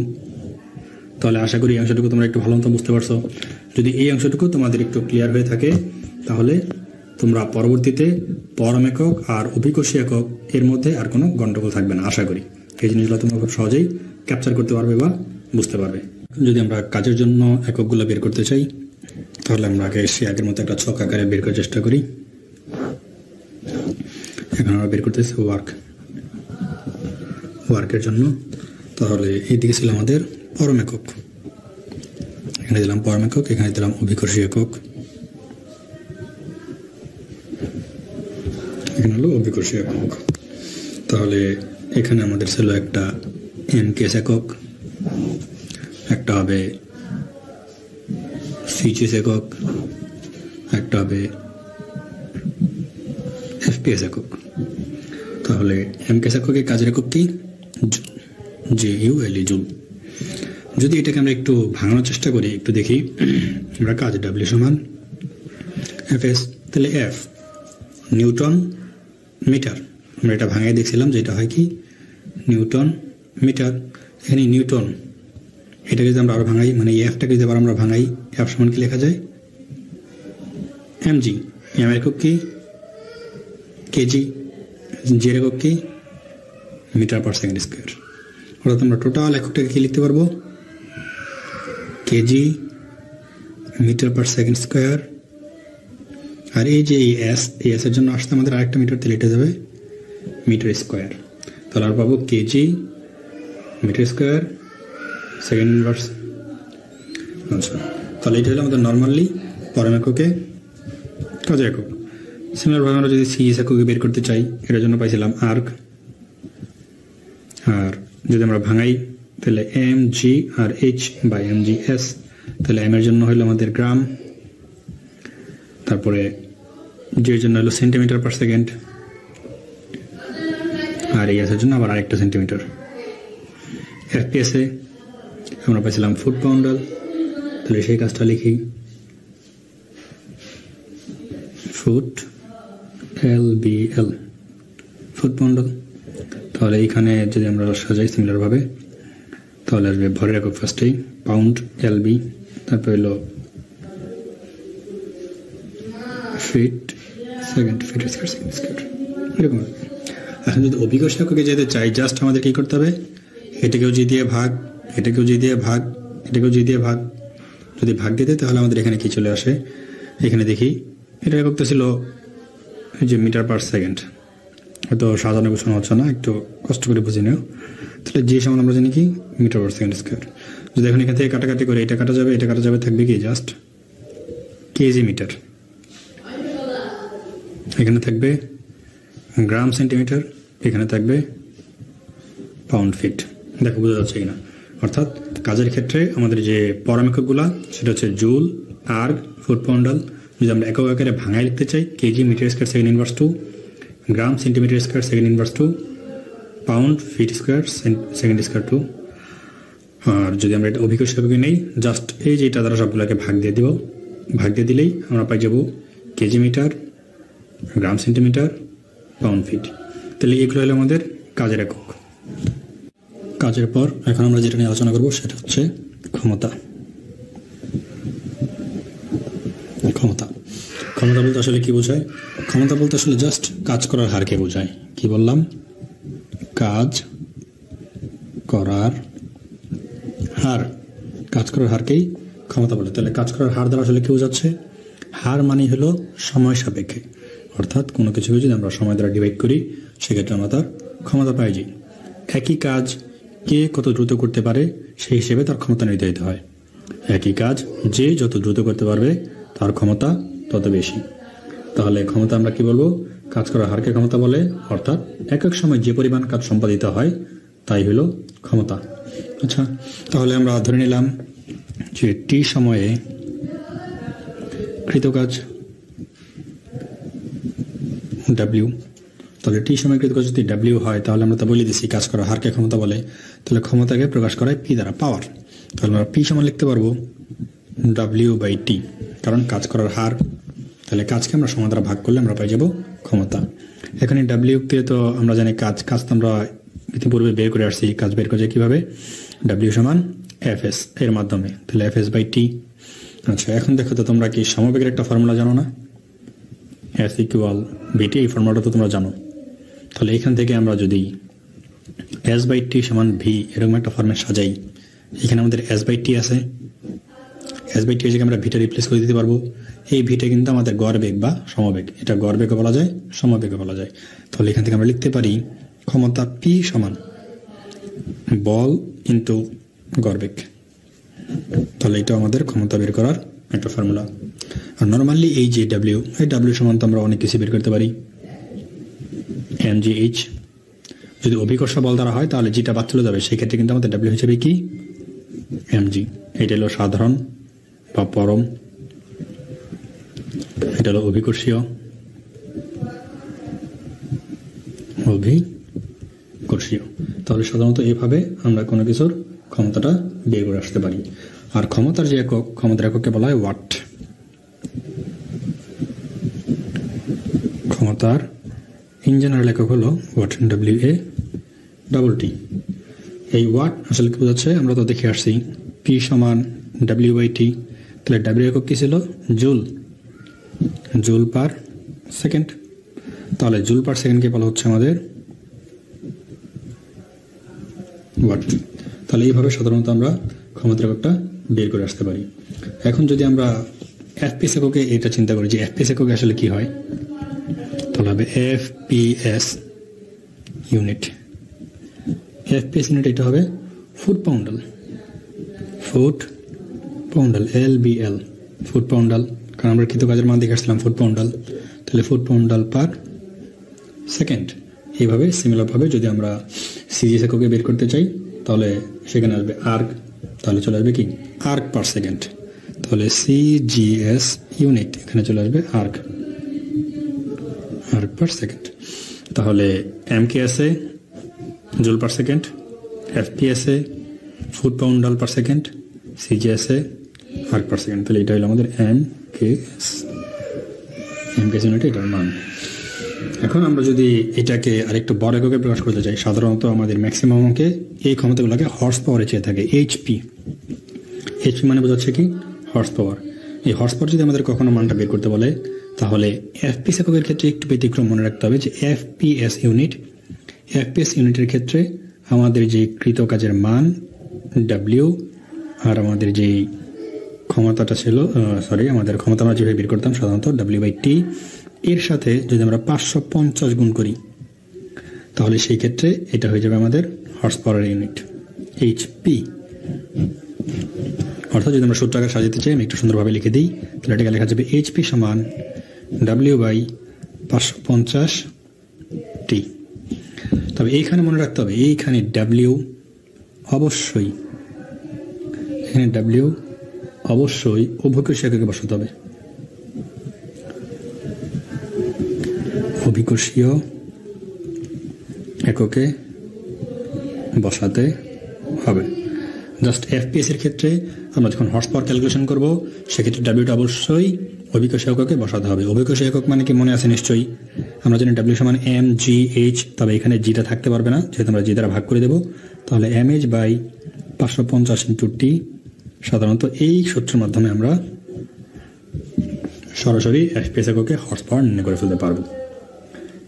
তাহলে আশা করি এই অংশটুকু তোমরা একটু ভালো মতো বুঝতে পারছো। যদি এই অংশটুকু তোমাদের একটু ক্লিয়ার হয়ে থাকে তাহলে তোমরা পরবর্তীতে পরম একক আর অভিকোষী একক এর মধ্যে আর কোনো গন্ডগোল থাকবে না আশা করি। এই জিনিসগুলো তোমরা খুব সহজেই ক্যাপচার করতে পারবে বা বুঝতে পারবে। যদি আমরা কাজের জন্য এককগুলো বের করতে চাই তাহলে আমরা আগে সে আগের মতো একটা ছক আকারে বের করার চেষ্টা করি। এখন আমরা বের করতেছি ওয়ার্কের জন্য। তাহলে এইদিকে ছিল আমাদের পরম একক, এখানে দিলাম পরম একক, এখানে দিলাম অভিকর্ষী একক, এখানে হলো অভিকর্ষী একক। তাহলে এখানে আমাদের ছিল একটা এম কেস একক, একটা হবে সিজিএস একক, একটা হবে এফপিএস একক। তাহলে এম কেস এককের কাজের একক কি? JULE, joule. যদি এটাকে আমরা একটু ভাঙানোর চেষ্টা করি, একটু দেখি আমরা কাজ ডাব্লিউ সমান এফএস, তাহলে এফ নিউটন মিটার। আমরা এটা ভাঙাই দেখছিলাম যে এটা হয় কি নিউটন মিটার। এখানে নিউটন, এটাকে যদি আমরা আরো ভাঙাই, মানে এফটাকে যদি আবার আমরা ভাঙাই, এফ সমান কি লেখা যায়? এমজি। এম এর একক কি? কেজি। জি এর একক কি? Metre per second square. অর্থাৎ আমরা টোটাল এককটাকে কি লিখতে পারবো? Kg metre per second square. আর এই যে এই এস এর জন্য আসতে আমাদের আরেকটা মিটার তেলে এটা যাবে মিটার স্কোয়ার। তাহলে আর পাবো KG metre square second inverse. আচ্ছা, তাহলে এটা হলো আমাদের নর্মালি পরম এককে কাজের একক। সিমিলারভাবে আমরা যদি সিএস এককে বের করতে চাই, এটার জন্য পাইছিলাম আর্ক। আর যদি আমরা ভাঙাই তাহলে M G R H by M G S, তাহলে এম এর জন্য হলো আমাদের গ্রাম, তারপরে জি এর জন্য হলো সেন্টিমিটার পার সেকেন্ড, আর এই এস এর জন্য আবার আরেকটা সেন্টিমিটার। এফপিএস এ আমরা পাইছিলাম ফুট পাউন্ডাল, তাহলে সেই কাজটা লিখি ফুট LBL ফুট পাউন্ডাল। তাহলে এইখানে যদি আমরা সাজাই সিমিলারভাবে তাহলে আসবে ভরের একক ফার্স্টেই পাউন্ড LB, তারপর হলো feet second, feet square second square এরকম। এখন যদি অভিকর্ষ এককে যেতে চাই, জাস্ট আমাদের কি করতে হবে? এটাকেও জি দিয়ে ভাগ, এটাকেও জি দিয়ে ভাগ, এটাকেও জি দিয়ে ভাগ। যদি ভাগ দিতে তাহলে আমাদের এখানে কি চলে আসে? এখানে দেখি এটা এককটা ছিল যে মিটার পার সেকেন্ড। হয়তো সাজানো গোছানো হচ্ছে না, একটু কষ্ট করে বুঝে নিও। তাহলে যে সমান আমরা জানি কি মিটার পার সেকেন্ড স্কোয়ার। যদি এখন এখান থেকে কাটাকাটি করে এটা কাটা যাবে, এটা কাটা যাবে, থাকবে কি জাস্ট কেজি মিটার। এখানে থাকবে গ্রাম সেন্টিমিটার, এখানে থাকবে পাউন্ড ফিট। দেখো বোঝা যাচ্ছে কিনা? অর্থাৎ কাজের ক্ষেত্রে আমাদের যে পরম এককগুলা সেটা হচ্ছে জুল, আর্গ, ফুট পাউন্ডাল। যদি আমরা একক আকারে ভাঙায় লিখতে চাই, KG metre square second inverse 2, gram centimetre square second inverse 2, pound feet square second square 2। আর যদি আমরা এটা অভিকর্ষ এককে নেই, জাস্ট এই যে এটা দ্বারা সবগুলোকে ভাগ দিয়ে দিব, ভাগ দিয়ে দিলেই আমরা পাই যাব KG metre, gram centimetre, pound feet. তাহলে এগুলো হলো আমাদের কাজের একক। কাজের পর এখন আমরা যেটা নিয়ে আলোচনা করবো সেটা হচ্ছে ক্ষমতা। ক্ষমতা ক্ষমতা বলতে আসলে কি বোঝায়? ক্ষমতা বলতে আসলে জাস্ট কাজ করার হারকে বোঝায়। কি বললাম? কাজ করার হার। কাজ করার হারকেই ক্ষমতা বলে। তাহলে কাজ করার হার দ্বারা আসলে কি বোঝাচ্ছে? হার মানে হলো সময় সাপেক্ষে, অর্থাৎ কোনো কিছুকে যদি আমরা সময় দ্বারা ডিভাইড করি সেক্ষেত্রে আমরা তার ক্ষমতা পাই। যে একই কাজ কে কত দ্রুত করতে পারে সেই হিসেবে তার ক্ষমতা নির্ধারিত হয়। একই কাজ যে যত দ্রুত করতে পারবে তার ক্ষমতা তত বেশি। তাহলে ক্ষমতা আমরা কি বলবো? কাজ করার হারকে ক্ষমতা বলে, অর্থাৎ এক এক সময় যে পরিমাণ কাজ সম্পাদিত হয় তাই হলো ক্ষমতা। আচ্ছা, তাহলে আমরা ধরে নিলাম যে টি সময়ে কৃত কাজ W, তাহলে টি সময়ের কাজ যদি ডাব্লিউ হয় তাহলে আমরা তো বলে দিচ্ছি কাজ করার হারকে ক্ষমতা বলে, তাহলে ক্ষমতাকে প্রকাশ করায় পি দ্বারা, পাওয়ার। তাহলে আমরা পি সমান লিখতে পারবো ডাব্লিউ বাই টি, কারণ কাজ করার হার। তাহলে কাজকে আমরা সময় দ্বারা ভাগ করলে আমরা পাই যাব ক্ষমতা। এখানে ডাব্লিউ দিয়ে তো আমরা জানি কাজ তো আমরা ইতিপূর্বে বের করে আসছি। কাজ বের করে কিভাবে? ডাব্লিউ সমান এফ এস এর মাধ্যমে, তাহলে এফ এস বাই টি। আচ্ছা, এখন দেখো তো তোমরা কি সমবেগের একটা ফর্মুলা জানো না? এস ইকুয়াল ভিটি, এই ফর্মুলাটা তো তোমরা জানো। তাহলে এখান থেকে আমরা যদি এস বাই টি সমান ভি এরকম একটা ফর্মে সাজাই, এখানে আমাদের এস বাই টি আছে, এস বাই টি এর জায়গায় আমরা ভিটা রিপ্লেস করে দিতে পারবো। এই ভিটা কিন্তু আমাদের গড় বেগ বা সমবেগ, এটা গড় বেগও বলা যায়, সমবেগও বলা যায়। তাহলে এখান থেকে আমরা লিখতে পারি ক্ষমতা পি সমান বল ইন্টু গড় বেগ। তাহলে এটা আমাদের ক্ষমতা বের করার একটা ফর্মুলা। আর নর্মালি এই যে ডাব্লিউ, এই ডাব্লিউ সমান তো আমরা অনেক কিছু বের করতে পারি, এম জি এইচ। যদি অভিকর্ষ বল দ্বারা হয় তাহলে যেটা বাদ চলে যাবে, সেই ক্ষেত্রে কিন্তু আমাদের ডাব্লিউ হিসেবে কি এম জি। এটা হলো সাধারণ বা পরম, এটা হলো অভিকর্ষীয়, তাহলে সাধারণত এভাবে আমরা কোনো কিছুর ক্ষমতাটা বের করে আসতে পারি। আর ক্ষমতার যে একক, ক্ষমতার একককে বলা হয় ওয়াট। ক্ষমতার ইন জেনারেল একক হলো watt, W A double T. এই ওয়াট আসলে কি বোঝাচ্ছে আমরা তো দেখে আসছি, পি সমান ডাব্লিউ বাই টি। তাহলে ডাব্লিউ একক কি ছিল? Joule, joule per second. তাহলে জুল পার সেকেন্ডকে বলা হচ্ছে আমাদের ওয়াট। তাহলে এইভাবে সাধারণত আমরা ক্ষমতার এককটা বের করে আসতে পারি। এখন যদি আমরা এফপিএস এককে এটা চিন্তা করি যে এফপিএস এককে আসলে কি হয়, তাহলে হবে এফপিএস ইউনিট। এফপিএস ইউনিট এটা হবে foot poundal, foot poundal, LBL, foot poundal, কারণ আমরা কৃত কাজের মান দেখে আসছিলাম ফুট পাউন্ডাল। তাহলে ফুট পাউন্ডাল পার সেকেন্ড। এইভাবে সিমিলারভাবে যদি আমরা সিজিএস এককে বের করতে চাই তাহলে সেখানে আসবে আর্ক, তাহলে চলে আসবে কি আর্ক পার সেকেন্ড। তাহলে সিজিএস ইউনিট এখানে চলে আসবে আর্ক, আর্ক পার সেকেন্ড। তাহলে এম কে আছে জুল পার সেকেন্ড, এফপিএস এ foot poundal per second, CGS এ আর্ক পার সেকেন্ড। তাহলে এটা হলো আমাদের এম কে ইউনিট, এটার মান। এখন আমরা যদি এটাকে আরেকটু বড় এককে প্রকাশ করতে চাই, সাধারণত আমাদের ম্যাক্সিমাম অঙ্কে এই ক্ষমতাগুলোকে হর্স পাওয়ারে চেয়ে থাকে, এইচপি। এইচপি মানে বোঝাচ্ছে কি হর্স পাওয়ার। এই হর্স পাওয়ার যদি আমাদের কখনো মানটা বের করতে বলে তাহলে এফপিএস এককের ক্ষেত্রে একটু ব্যতিক্রম মনে রাখতে হবে যে এফপিএস ইউনিটের ক্ষেত্রে আমাদের যে কৃত কাজের মান ডাব্লিউ আর আমাদের যেই ক্ষমতাটা ছিল, আমাদের ক্ষমতা আমরা যেভাবে বের করতাম সাধারণত ডাব্লিউ বাই টি, এর সাথে যদি আমরা 550 গুণ করি তাহলে সেই ক্ষেত্রে এটা হয়ে যাবে আমাদের হর্স পাওয়ার ইউনিট, এইচপি। অর্থাৎ যদি আমরা সূত্র আকারে সাজাতে চাই, আমি একটু সুন্দরভাবে লিখে দিই, তাহলে এটাকে লেখা যাবে এইচপি সমান ডাব্লিউ বাই 550 টি। তবে এইখানে মনে রাখতে হবে এইখানে ডাব্লিউ অবশ্যই, এখানে ডাব্লিউ অবশ্যই অভিকর্ষীয় এককে বসাতে হবে, অভিকর্ষীয় এককে বসাতে হবে। জাস্ট এফপিএস এর ক্ষেত্রে আমরা যখন হর্স পাওয়ার ক্যালকুলেশন করব সেক্ষেত্রে ডাব্লিউটা অবশ্যই অভিকর্ষীয় এককে বসাতে হবে। অভিকর্ষীয় একক মানে কি মনে আছে নিশ্চয়ই, আমরা জানি ডাব্লিউ সমান এম জি এইচ, তবে এখানে জিটা থাকতে পারবে না যেহেতু আমরা জি দ্বারা ভাগ করে দেবো। তাহলে M H by 550 into T. সাধারণত এই সূত্রের মাধ্যমে আমরা সরাসরি এফপিএস এককে হর্স পাওয়ার নির্ণয় করে ফেলতে পারবো।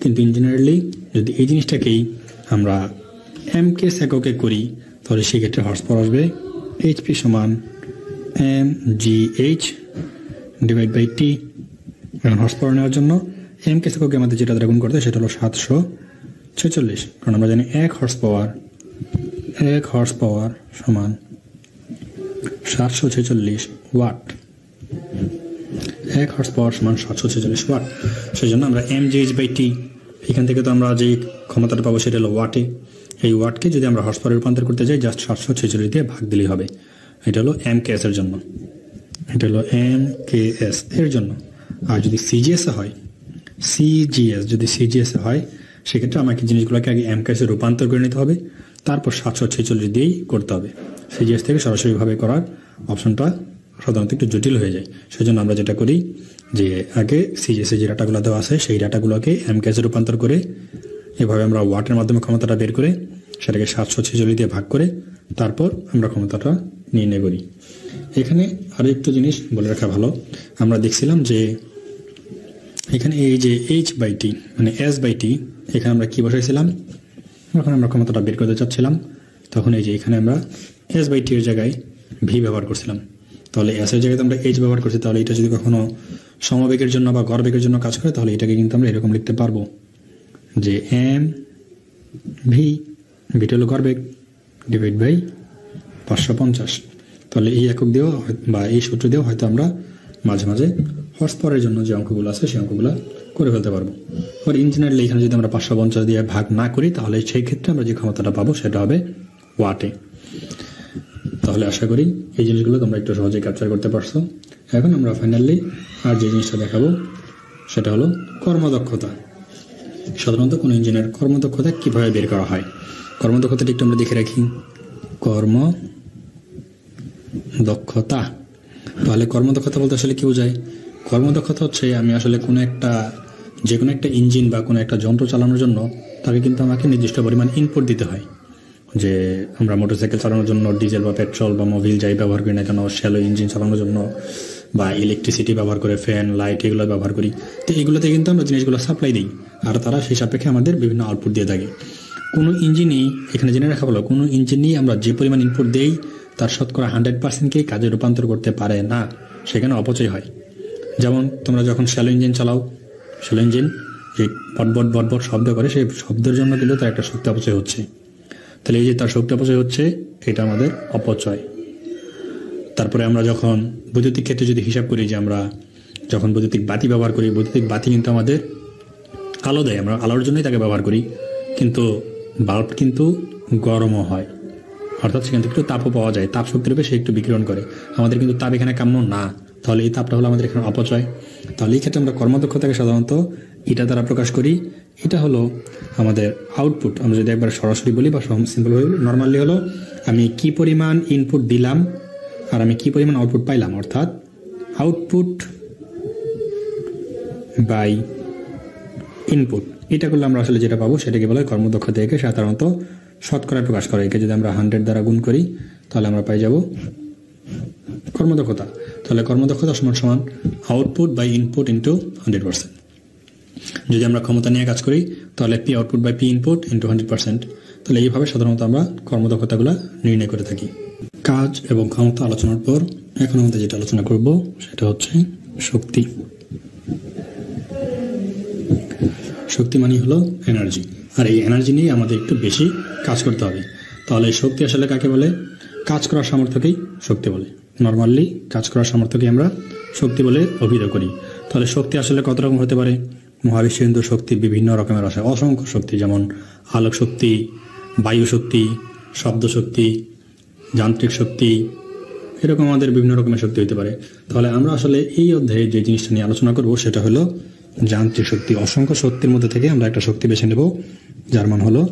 কিন্তু ইঞ্জিনিয়ারলি যদি এই জিনিসটাকেই আমরা এমকেএস এককে করি তাহলে সেক্ষেত্রে হর্স পাওয়ার আসবে এইচপি সমান m G h divide by t. এখন হর্স পাওয়ার নেওয়ার জন্য এমকেএস এককে আমাদের যেটা দ্বারা গুণ করতে হয় সেটা হলো 746, কারণ আমরা জানি এক হর্স পাওয়ার সমান 746 ওয়াট। এক হর্স পাওয়ার সমান 746 ওয়াট। সেই জন্য আমরা M G H by T, এখান থেকে তো আমরা যে ক্ষমতাটা পাবো সেটা হলো ওয়াটে। এই ওয়াটকে যদি আমরা হর্স পাওয়ারে রূপান্তর করতে চাই জাস্ট 746 দিয়ে ভাগ দিলেই হবে। এটা হলো এম কে এস এর জন্য, এটা হলো এম কে এস এর জন্য। আর যদি সিজিএস হয় সেক্ষেত্রে আমাকে জিনিসগুলোকে আগে এমকেএসে রূপান্তর করে নিতে হবে, তারপর 746 দিয়েই করতে হবে। সিজিএস থেকে সরাসরিভাবে করার অপশনটা সাধারণত একটু জটিল হয়ে যায়। সেজন্য আমরা যেটা করি যে আগে সিজিএসে যে ডাটাগুলো দেওয়া আছে সেই ডাটাগুলোকে এমকেএসে রূপান্তর করে এভাবে আমরা ওয়াটের মাধ্যমে ক্ষমতাটা বের করে সেটাকে 746 দিয়ে ভাগ করে তারপর আমরা ক্ষমতাটা নির্ণয় করি। এখানে আরও একটু জিনিস বলে রাখা ভালো, আমরা দেখছিলাম যে এখানে এই যে h/t মানে s/t, এখানে আমরা কি বসাইছিলাম, যখন আমরা ক্ষমতাটা বের করতে চাচ্ছিলাম তখন এই যে এখানে আমরা s/t এর জায়গায় v ব্যবহার করছিলাম। তাহলে s এর জায়গায় আমরা h ব্যবহার করছি, তাহলে এটা যদি কখনো সমবেগের জন্য বা গড়বেগের জন্য কাজ করে তাহলে এটাকে কিন্তু আমরা এরকম লিখতে পারবো যে m v, ভিটা হলো গড়বেগ, ডিভাইড বাই 550। তাহলে এই একক দিয়েও বা এই সূত্র দিয়েও হয়তো আমরা মাঝে মাঝে হর্স পাওয়ারের জন্য যে অঙ্কগুলো আছে সেই অঙ্কগুলো করে ফেলতে পারবো। আর ইঞ্জিনিয়ারলি এখানে যদি আমরা 550 দিয়ে ভাগ না করি তাহলে সেই ক্ষেত্রে আমরা যে ক্ষমতাটা পাবো সেটা হবে ওয়াটে। তাহলে আশা করি এই জিনিসগুলো তোমরা একটু সহজে ক্যাপচার করতে পারছো। এখন আমরা ফাইনালি আর যে জিনিসটা দেখাবো সেটা হলো কর্মদক্ষতা। সাধারণত কোনো ইঞ্জিনিয়ার কর্মদক্ষতা কিভাবে বের করা হয়, কর্মদক্ষতাটা একটু আমরা দেখে রাখি। কর্মদক্ষতা, তাহলে কর্মদক্ষতা বলতে আসলে কি বোঝায়? কর্মদক্ষতা হচ্ছে আমি আসলে যে কোনো একটা ইঞ্জিন বা কোনো একটা যন্ত্র চালানোর জন্য তাকে কিন্তু আমাকে নির্দিষ্ট পরিমাণ ইনপুট দিতে হয়। যে আমরা মোটরসাইকেল চালানোর জন্য ডিজেল বা পেট্রোল বা মোবিল যাই ব্যবহার করি না কেন, শ্যালো ইঞ্জিন চালানোর জন্য বা ইলেকট্রিসিটি ব্যবহার করে ফ্যান লাইট এগুলো ব্যবহার করি, তো এগুলোতে কিন্তু আমরা জিনিসগুলো সাপ্লাই দিই আর তারা সেই সাপেক্ষে আমাদের বিভিন্ন আউটপুট দিয়ে থাকে। কোনো ইঞ্জিনই, এখানে জেনে রাখা ভালো, কোনো ইঞ্জিনই আমরা যে পরিমাণ ইনপুট দেই তার শতকরা 100%কে কাজে রূপান্তর করতে পারে না, সেখানে অপচয় হয়। যেমন তোমরা যখন শ্যালো ইঞ্জিন চালাও, শ্যালো ইঞ্জিন যে বটবট বটবট শব্দ করে সেই শব্দের জন্য কিন্তু তার একটা শক্তি অপচয় হচ্ছে। তাহলে এই যে তার শক্তি অপচয় হচ্ছে, এটা আমাদের অপচয়। তারপরে আমরা যখন বৈদ্যুতিক ক্ষেত্রে যদি হিসাব করি যে আমরা যখন বৈদ্যুতিক বাতি ব্যবহার করি, বৈদ্যুতিক বাতি কিন্তু আমাদের আলো দেয়, আমরা আলোর জন্যই তাকে ব্যবহার করি, কিন্তু বাল্ব কিন্তু গরমও হয়, অর্থাৎ সেখান থেকে একটু তাপও পাওয়া যায়, তাপ শক্তি রূপে সে একটু বিকিরণ করে। আমাদের কিন্তু তাপ এখানে কাম্য না, তাহলে এই তাপটা হলো আমাদের এখানে অপচয়। তাহলে এই ক্ষেত্রে আমরা কর্মদক্ষতাকে সাধারণত এটা দ্বারা প্রকাশ করি। এটা হলো আমাদের আউটপুট। আমরা যদি একবার সরাসরি বলি বা সিম্পল বলি, নর্মালি হলো আমি কি পরিমাণ ইনপুট দিলাম আর আমি কি পরিমাণ আউটপুট পাইলাম, অর্থাৎ আউটপুট বাই ইনপুট। এটা করলে আমরা আসলে যেটা পাবো সেটাকে বলে কর্মদক্ষতা। একে সাধারণত শতকরায় প্রকাশ করে। একে যদি আমরা 100 দ্বারা গুণ করি তাহলে আমরা পাই যাব কর্মদক্ষতা। তাহলে কর্মদক্ষতা সমান সমান আউটপুট বাই ইনপুট ইন্টু 100%। যদি আমরা ক্ষমতা নিয়ে কাজ করি তাহলে P output by P input into 100%। তাহলে এইভাবে সাধারণত আমরা কর্মদক্ষতাগুলো নির্ণয় করে থাকি। কাজ এবং ক্ষমতা আলোচনার পর এখন আমাদের যেটা আলোচনা করব সেটা হচ্ছে শক্তি। শক্তি মানে হলো এনার্জি, আর এই এনার্জি নিয়ে আমাদের একটু বেশি কাজ করতে হবে। তাহলে শক্তি আসলে কাকে বলে? কাজ করার সামর্থ্যকেই শক্তি বলে। নর্মালি কাজ করার সামর্থ্যকে আমরা শক্তি বলে অভিহিত করি। তাহলে শক্তি আসলে কত রকম হতে পারে? মহাবিশ্বের কিন্তু শক্তি বিভিন্ন রকমের আছে, অসংখ্য শক্তি, যেমন আলোক শক্তি, বায়ু শক্তি, শব্দ শক্তি, যান্ত্রিক শক্তি, এরকম আমাদের বিভিন্ন রকমের শক্তি হতে পারে। তাহলে আমরা আসলে এই অধ্যায়ে যে জিনিসটা নিয়ে আলোচনা করব সেটা হলো যান্ত্রিক শক্তি। অসংখ্য শক্তির মধ্যে থেকে আমরা একটা শক্তি বেছে নেব যার মান হলো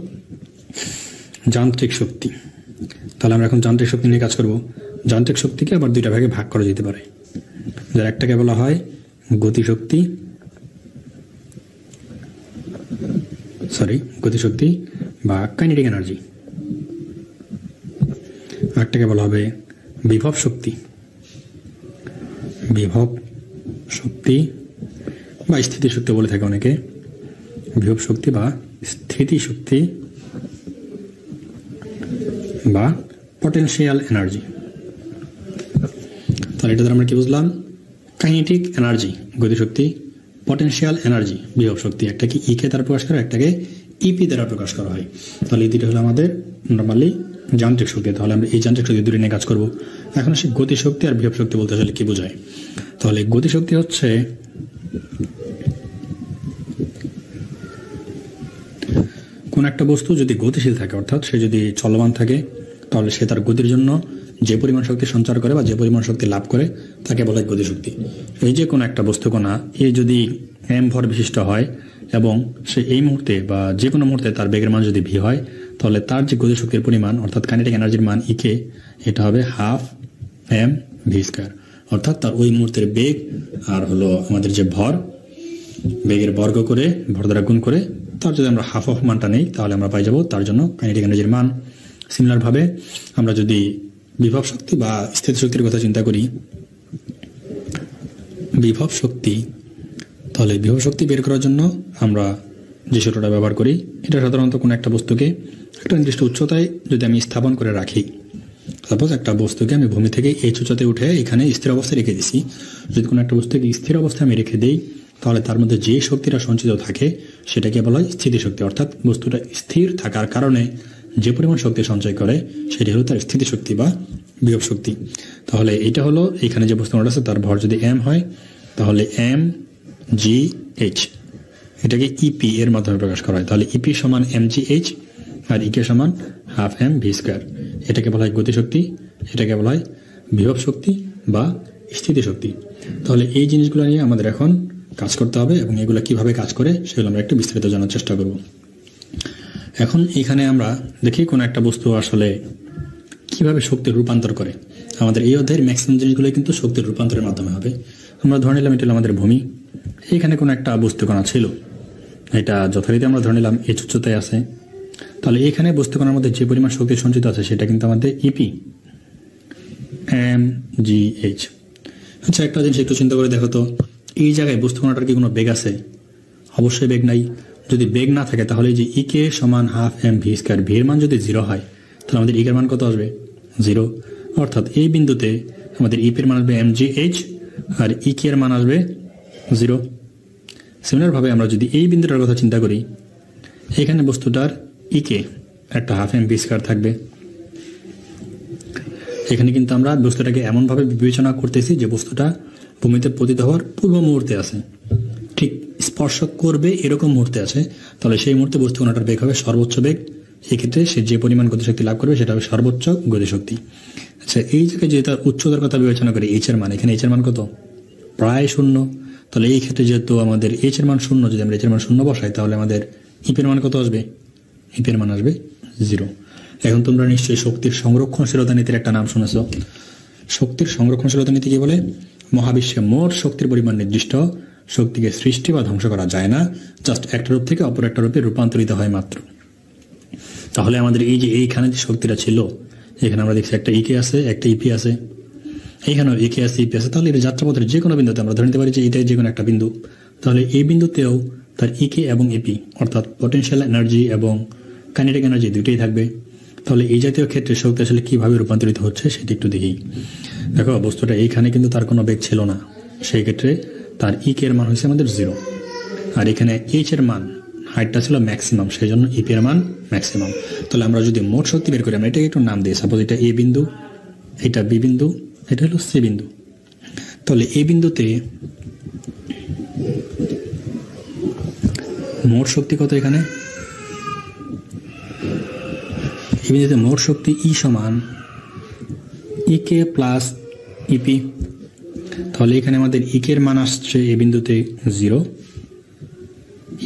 যান্ত্রিক শক্তি। তাহলে আমরা এখন যান্ত্রিক শক্তি নিয়ে কাজ করব। যান্ত্রিক শক্তিকে আবার দুইটা ভাগে ভাগ করা যেতে পারে, যার একটাকে বলা হয় গতিশক্তি বা কাইনেটিক এনার্জি, একটাকে বলা হবে বিভব শক্তি বা স্থিতি শক্তি বলে থাকে অনেকে। বিভব শক্তি বা স্থিতি শক্তি বা পটেনশিয়াল এনার্জি। তাহলে এটা দ্বারা আমরা কি বুঝলাম? কাইনেটিক এনার্জি গতিশক্তি, পটেনশিয়াল এনার্জি বিভব শক্তি। একটাকে ইকে দ্বারা প্রকাশ করা, একটাকে ইপি দ্বারা প্রকাশ করা হয়। তাহলে এই দুটো হলো আমাদের নর্মালি যান্ত্রিক শক্তি। তাহলে আমরা এই যান্ত্রিক শক্তি দুটো নিয়ে কাজ করব। এখন সে গতিশক্তি আর বিভব শক্তি বলতে আসলে কি বোঝায়? তাহলে গতিশক্তি হচ্ছে কোন একটা বস্তু যদি গতিশীল থাকে, অর্থাৎ সে যদি চলমান থাকে, তাহলে সে তার গতির জন্য যে পরিমাণ শক্তি সঞ্চার করে বা যে পরিমাণ শক্তি লাভ করে তাকে বলা হয় গতিশক্তি। এই যে কোনো একটা বস্তুকণা এ যদি m ভর বিশিষ্ট হয় এবং সে এই মুহূর্তে বা যে কোনো মুহূর্তে তার বেগের মান যদি v হয়, তাহলে তার যে গতিশক্তির পরিমাণ অর্থাৎ কাইনেটিক এনার্জির মান E কে, এটা হবে হাফ m v স্কয়ার। অর্থাৎ তার ওই মুহূর্তের বেগ আর হলো আমাদের যে ভর, বেগের বর্গ করে ভর দ্বারা গুণ করে তার যদি আমরা হাফ অফ মানটা নেই তাহলে আমরা পাই যাব তার জন্য কাইনেটিক এনার্জির মান। সিমিলার ভাবে আমরা যদি বিভব শক্তি বা স্থিতিশক্তির কথা চিন্তা করি, বিভব শক্তি, তাহলে বিভব শক্তি বের করার জন্য আমরা যে সূত্রটা ব্যবহার করি, এটা সাধারণত কোনো একটা বস্তুকে একটা নির্দিষ্ট উচ্চতায় যদি আমি স্থাপন করে রাখি, সাপোজ একটা বস্তুকে আমি ভূমি থেকে এই উচ্চতায় উঠে এখানে স্থির অবস্থায় রেখে দিছি, যদি কোনো একটা বস্তুকে স্থির অবস্থায় আমি রেখে দিই তাহলে তার মধ্যে যে শক্তিটা সঞ্চিত থাকে সেটাকে বলা হয় স্থিতিশক্তি। অর্থাৎ বস্তুটা স্থির থাকার কারণে যে পরিমাণ শক্তি সঞ্চয় করে সেটি হলো তার স্থিতিশক্তি বা বিভব শক্তি। তাহলে এটা হলো এখানে যে বস্তুটা আছে তার ভর যদি m হয় তাহলে mgh, এটাকে EP এর মাধ্যমে প্রকাশ করা হয়। তাহলে EP সমান mgh আর EK সমান হাফ m v স্কয়ার। এটাকে বলা হয় গতিশক্তি, এটাকে বলা হয় বিভব শক্তি বা স্থিতিশক্তি। তাহলে এই জিনিসগুলো নিয়ে আমাদের এখন কাজ করতে হবে এবং এগুলো কিভাবে কাজ করে সেগুলো আমরা একটু বিস্তারিত জানার চেষ্টা করব। এখন এখানে আমরা দেখি কোন একটা বস্তু আসলে কিভাবে শক্তির রূপান্তর করে। আমাদের এই অধ্যায়ের ম্যাক্সিমাম জিনিসগুলো কিন্তু শক্তির রূপান্তরের মাধ্যমে হবে। আমরা ধরে নিলাম এটা হলো আমাদের ভূমি, এখানে কোনো একটা বস্তুকণা ছিল, এটা যথারীতি আমরা ধরে নিলাম h উচ্চতায় আছে, তাহলে এখানে বস্তুকণার মধ্যে যে পরিমাণ শক্তি সঞ্চিত আছে সেটা কিন্তু আমাদের EP mgh। আচ্ছা, একটা জিনিস একটু চিন্তা করে দেখো তো, এই জায়গায় বস্তুকণাটার কি কোনো বেগ আছে? অবশ্যই বেগ নাই। যদি বেগ না থাকে তাহলে যে EK সমান half m v square, v এর মান যদি 0 হয় তাহলে আমাদের EK এর মান কত আসবে? 0। অর্থাৎ এই বিন্দুতে আমাদের EP এর মান আসবে mgh আর EK এর মান আসবে 0। সিমিলার ভাবে আমরা যদি এই বিন্দুটার কথা চিন্তা করি, এখানে বস্তুটার EK একটা হাফ m v স্কয়ার থাকবে। এখানে কিন্তু আমরা বস্তুটাকে এমন ভাবে বিবেচনা করতেছি যে বস্তুটা ভূমিতে পতিত হওয়ার পূর্ব মুহূর্তে আছে, ঠিক স্পর্শ করবে এরকম মুহূর্তে আছে, তাহলে সেই মুহূর্তে বস্তুকণাটার বেগ হবে সর্বোচ্চ বেগ। এক্ষেত্রে সে যে পরিমাণ গতিশক্তি লাভ করবে সেটা হবে সর্বোচ্চ গতিশক্তি। আচ্ছা, এই জায়গায় যদি তার উচ্চতার কথা বিবেচনা করি, h এর মান, এখানে h এর মান কত? প্রায় 0। তাহলে এই ক্ষেত্রে যেহেতু আমাদের h এর মান 0, যদি আমরা h এর মান 0 বসাই তাহলে আমাদের EP এর মান কত আসবে? EP এর মান আসবে 0। এখন তোমরা নিশ্চয়ই শক্তির সংরক্ষণশীলতা নীতির একটা নাম শুনেছ। শক্তির সংরক্ষণশীলতা নীতি কি বলে? মহাবিশ্বে মোট শক্তির পরিমাণ নির্দিষ্ট, শক্তিকে সৃষ্টি বা ধ্বংস করা যায় না, জাস্ট একটা রূপ থেকে অপর একটা রূপে রূপান্তরিত হয় মাত্র। তাহলে আমাদের এই যে এইখানে যে শক্তিটা ছিল, এখানে আমরা দেখছি একটা EK আছে, একটা EP আছে, এইখানেও EK আছে, EP আছে, তাহলে এটা যাত্রাপথের যে কোনো বিন্দুতে আমরা ধরে নিতে পারি যে এটাই যে কোনো একটা বিন্দু। তাহলে এই বিন্দুতেও তার EK এবং EP অর্থাৎ পটেনশিয়াল এনার্জি এবং কাইনেটিক এনার্জি দুটোই থাকবে। তাহলে এই জাতীয় ক্ষেত্রে শক্তি আসলে কিভাবে রূপান্তরিত হচ্ছে সেটা একটু দেখি। দেখো, বস্তুটা এইখানে কিন্তু তার কোনো বেগ ছিল না, সেই ক্ষেত্রে তার EK এর মান হয়েছে আমাদের 0, আর এখানে h এর মান, হাইটটা ছিল ম্যাক্সিমাম, সেই জন্য EP এর মান ম্যাক্সিমাম। তাহলে আমরা যদি মোট শক্তি বের করি, আমরা এটাকে একটু নাম দিই, সাপোজ এটা A বিন্দু, এটা B বিন্দু, এটা হলো C বিন্দু। তাহলে এই বিন্দুতে মোট শক্তি কত? এখানে এই বিন্দুতে মোট শক্তি E সমান EK প্লাস EP। তাহলে এখানে আমাদের EK এর মান আসছে এই বিন্দুতে 0,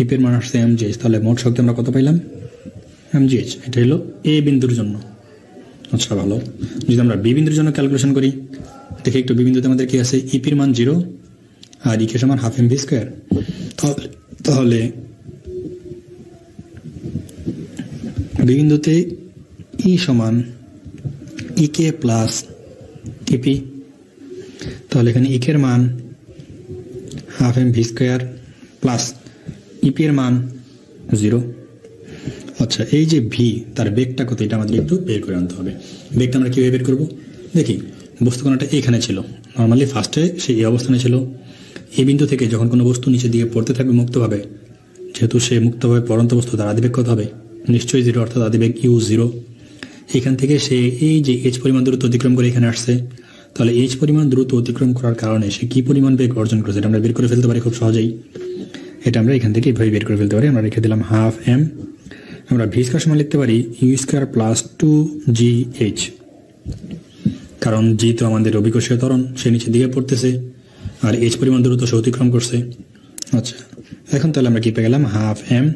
EP এর মান আসছে mgh। তাহলে মোট শক্তি আমরা কত পাইলাম? mgh। এটা হলো A বিন্দুর জন্য। আচ্ছা, ভালো। যদি আমরা B বিন্দুর জন্য ক্যালকুলেশন করি, দেখি একটু B বিন্দুতে আমাদের কি আছে? EP এর মান 0 আর EK সমান হাফ m v স্কয়ার। তাহলে B বিন্দুতে E সমান EK প্লাস EP। তাহলে এখানে EK এর মান half m v square plus EP এর মান 0। আচ্ছা, এই যে V, তার বেগটা কত এটা আমাদের একটু বের করে আনতে হবে। বেগটা আমরা কিভাবে বের করবো? দেখি, বস্তুকণাটা এখানে ছিল, নর্মালি ফার্স্টে সে এই অবস্থানে ছিল। এই বিন্দু থেকে যখন কোনো বস্তু নিচের দিকে পড়তে থাকবে মুক্তভাবে, যেহেতু সে মুক্তভাবে পড়ন্ত বস্তু, তার আদিবেগ কত হবে? নিশ্চয়ই 0, অর্থাৎ আদিবেগ u0। এখান থেকে সে এই যে h পরিমাণ দূরত্ব অতিক্রম করে এখানে আসছে, তাহলে h পরিমাণ দূরত্ব অতিক্রম করার কারণে সে কি পরিমাণ বেগ অর্জন করেছে এটা আমরা বের করে ফেলতে পারি খুব সহজেই। এটা আমরা এখান থেকে এভাবে বের করে ফেলতে পারি। আমরা রেখে দিলাম হাফ m, আমরা v স্কয়ার সমান লিখতে পারি u স্কয়ার প্লাস 2gh। কারণ যেহেতু আমাদের অভিকর্ষীয় ত্বরণ সে নিচের দিকে পড়তেছে আর এইচ পরিমাণ দূরত্ব সে অতিক্রম করছে। আচ্ছা, এখন তাহলে আমরা কি পেয়ে গেলাম, হাফ এম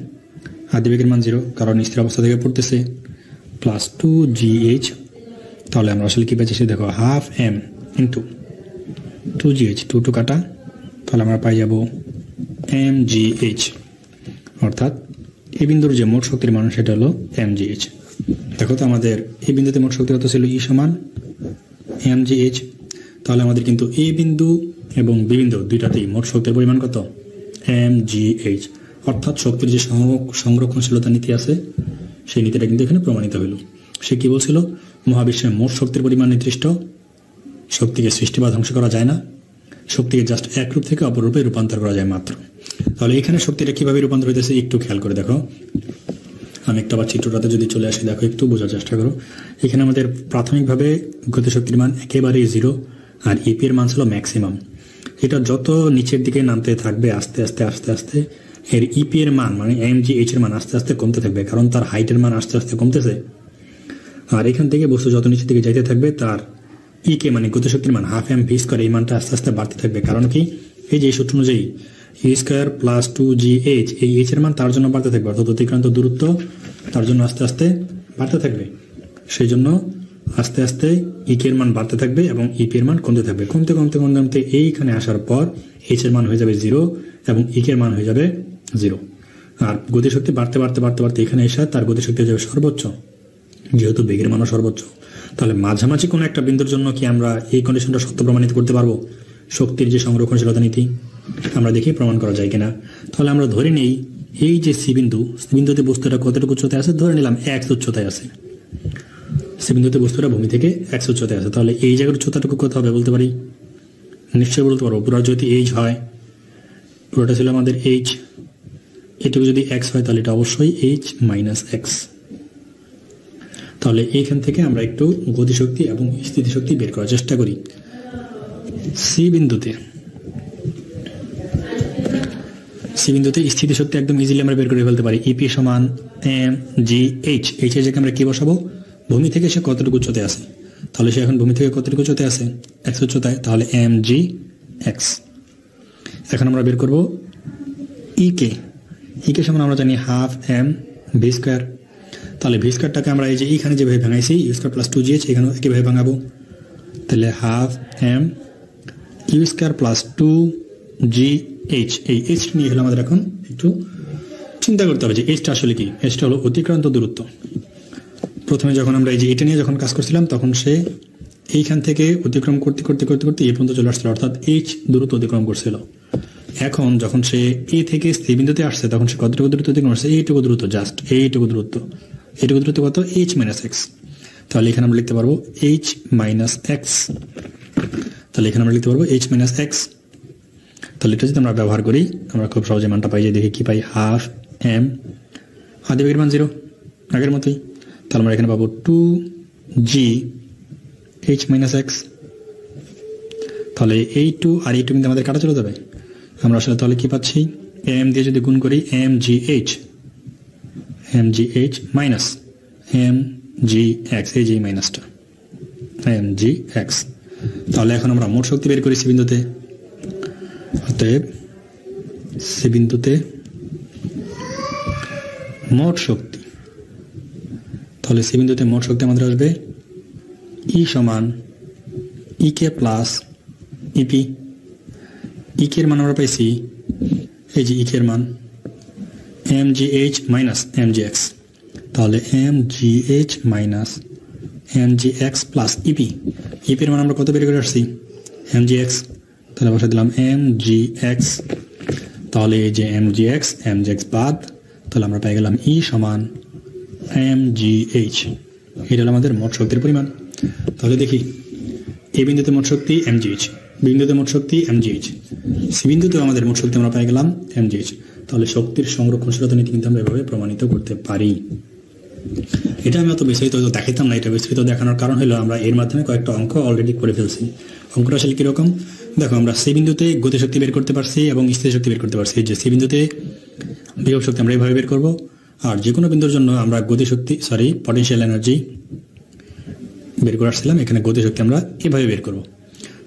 আদিবেগের মান 0 কারণ স্থির অবস্থা থেকে পড়তেছে, প্লাস 2gh। তাহলে আমরা আসলে কি পেয়েছি দেখো, হাফ এম ইন্টু 2gh, 2 কাটা, তাহলে আমরা পাই যাব mgh। অর্থাৎ এই বিন্দুর যে মোট শক্তির মান সেটা হলো mgh। দেখো তো আমাদের এই বিন্দুতে মোট শক্তি কত ছিল, E সমান mgh। তাহলে আমাদের কিন্তু এ বিন্দু এবং বি বিন্দু দুইটাতেই মোট শক্তির পরিমাণ কত, mgh। অর্থাৎ শক্তির যে সংরক্ষণশীলতা নীতি আছে সেই নীতিটা কিন্তু এখানে প্রমাণিত হইল। সে কি বলছিল, মহাবিশ্বের মোট শক্তির পরিমাণ নির্দিষ্ট, শক্তিকে সৃষ্টি বা ধ্বংস করা যায় না, শক্তিকে জাস্ট এক রূপ থেকে অপর রূপে রূপান্তর করা যায় মাত্র। তাহলে এখানে শক্তিটা কিভাবে রূপান্তর হইতেছে একটু খেয়াল করে দেখো। আমি একটা আবার চিত্রটাতে যদি চলে আসি, দেখো একটু বোঝার চেষ্টা করো। এখানে আমাদের প্রাথমিকভাবে গতিশক্তির মান একেবারেই 0 আর ইপি এর মান ছিল ম্যাক্সিমাম। এটা যত নিচের দিকে নামতে থাকবে আস্তে আস্তে আস্তে আস্তে এর ইপি এর মান মানে mgh এর মান আস্তে আস্তে কমতে থাকবে, কারণ তার হাইটের মান আস্তে আস্তে কমতেছে। আর এখান থেকে বস্তু যত নিচের দিকে যাইতে থাকবে তার ইকে মানে গতিশক্তির মান হাফ এম ভি স্কয়ার এই মানটা আস্তে আস্তে বাড়তে থাকবে। কারণ কি, এই যে সূত্র অনুযায়ী ই স্কয়ার প্লাস 2gh, এই এইচ এর মান তার জন্য বাড়তে থাকবে, অর্থাৎ অতিক্রান্ত দূরত্ব তার জন্য আস্তে আস্তে বাড়তে থাকবে। সেই জন্য আস্তে আস্তে ইকে এর মান বাড়তে থাকবে এবং ইপি এর মান কমতে থাকবে। কমতে কমতে কমতে কমতে এইখানে আসার পর এইচ এর মান হয়ে যাবে 0 এবং ইকে এর মান হয়ে যাবে 0। আর গতিশক্তি বাড়তে বাড়তে বাড়তে বাড়তে এখানে এসে তার গতিশক্তি হয়ে যাবে সর্বোচ্চ, যেহেতু বেগের মানও সর্বোচ্চ। তাহলে মাঝামাঝি কোনো একটা বিন্দুর জন্য কি আমরা এই কন্ডিশনটা সত্য প্রমাণিত করতে পারবো, শক্তির যে সংরক্ষণশীলতা নীতি? আমরা দেখি প্রমাণ করা যায় কিনা। তাহলে আমরা ধরে নেই এই যে সি বিন্দুতে বস্তুটা কতটুকু উচ্চতায় আছে, ধরে নিলাম x উচ্চতায় আছে। সি বিন্দুতে বস্তুটা ভূমি থেকে x উচ্চতায় আছে। তাহলে এই জায়গার উচ্চতাটুকু কত হবে বলতে পারি? নিশ্চয়ই বলতে পারবো। পুরো যদি h হয়, পুরোটা ছিল আমাদের h, এটুকু যদি x হয় তাহলে এটা অবশ্যই h মাইনাস x। তাহলে এইখান থেকে আমরা একটু গতিশক্তি এবং স্থিতিশক্তি বের করার চেষ্টা করি। সি বিন্দুতে স্থিতিশক্তি একদম ইজিলি আমরা বের করে ফেলতে পারি। ইপি সমান mgh। এইচ এর জায়গায় আমরা কি বসাবো, ভূমি থেকে সে কতটুকু উচ্চতায় আছে। তাহলে সে এখন ভূমি থেকে কতটুকু উচ্চতায় আছে, x উচ্চতায়, তাহলে mgx। এখন আমরা বের করব ইকে সমান আমরা জানি হাফ এম ভি স্কয়ার। তাহলে ভি স্কয়ারটাকে আমরা এই যে এইখানে যেভাবে ভাঙাইছি ইউ স্কয়ার প্লাস 2gh, এখানেও একইভাবে ভাঙাবো। তাহলে half M U square plus 2gh। এই এইচ নিয়ে হলো আমাদের এখন একটু চিন্তা করতে হবে যে এইচটা আসলে কি। এইচটা হলো অতিক্রান্ত দূরত্ব। প্রথমে যখন আমরা এই যে এটা নিয়ে যখন কাজ করছিলাম তখন সে এইখান থেকে অতিক্রম করতে করতে করতে করতে এই পর্যন্ত চলে আসছিল, অর্থাৎ এইচ দূরত্ব অতিক্রম করছিল। এখন যখন সে এ থেকে স্থির বিন্দুতে আসছে তখন সে কতটুকু দূরত্ব অতিক্রম করছে, এইটুকু দূরত্ব, জাস্ট এইটুকু দূরত্ব। এইটুকু দূরত্ব কত, h মাইনাস এক্স। তাহলে এখানে আমরা লিখতে পারবো h মাইনাস এক্স। তাহলে এখানে আমরা লিখতে পারবো h মাইনাস এক্স। তাহলে এটা যদি আমরা ব্যবহার করি আমরা খুব সহজে মানটা পাই, যে দেখি কি পাই, হাফ এম আদিবেগের মান 0 আগের মতোই। তাহলে আমরা এখানে পাবো 2gh মাইনাস এক্স। তাহলে এই 2 আর এই 2 কিন্তু আমাদের কাটা চলে যাবে। আমরা আসলে তাহলে কি পাচ্ছি, m দিয়ে যদি গুণ করি mgh মাইনাস mgx, এই যে মাইনাসটা mgx। তাহলে এখন আমরা মোট শক্তি বের করি সি বিন্দুতে। অতএব সি বিন্দুতে মোট শক্তি, তাহলে সি বিন্দুতে মোট শক্তি আমাদের আসবে ই সমান ইকে প্লাস ইপি। ইকের মান আমরা পাইছি এই যে ইকের মান mgh মাইনাস mgx। তাহলে mgh minus mgx plus EP. ইপির মান আমরা কত বের করে আসছি, mgx। তাহলে বসে দিলাম mgx। তাহলে এই যে mgx বাদ, তাহলে আমরা পেয়ে গেলাম ই সমান mgh। এটা হলো আমাদের মোট শক্তির পরিমাণ। তাহলে দেখি এই বিন্দুতে মোট শক্তি mgh, বিন্দুতে মোট শক্তি mgh, সি বিন্দুতেও আমাদের মোট শক্তি আমরা পেয়ে গেলাম mgh। তাহলে শক্তির সংরক্ষণশীলতা নীতি কিন্তু আমরা এভাবে প্রমাণিত করতে পারি। এটা আমি অত বিস্তারিত দেখাইতাম না, এটা বিস্তারিত দেখানোর কারণ হলো আমরা এর মাধ্যমে কয়েকটা অঙ্ক অলরেডি করে ফেলছি। অঙ্কটা আসলে কিরকম দেখো, আমরা সি বিন্দুতে গতিশক্তি বের করতে পারছি এবং স্থিতিশক্তি বের করতে পারছি। যে সি বিন্দুতে বিভব শক্তি আমরা এইভাবে বের করবো, আর যে কোনো বিন্দুর জন্য আমরা পটেনশিয়াল এনার্জি বের করে আসছিলাম, এখানে গতিশক্তি আমরা এভাবে বের করব।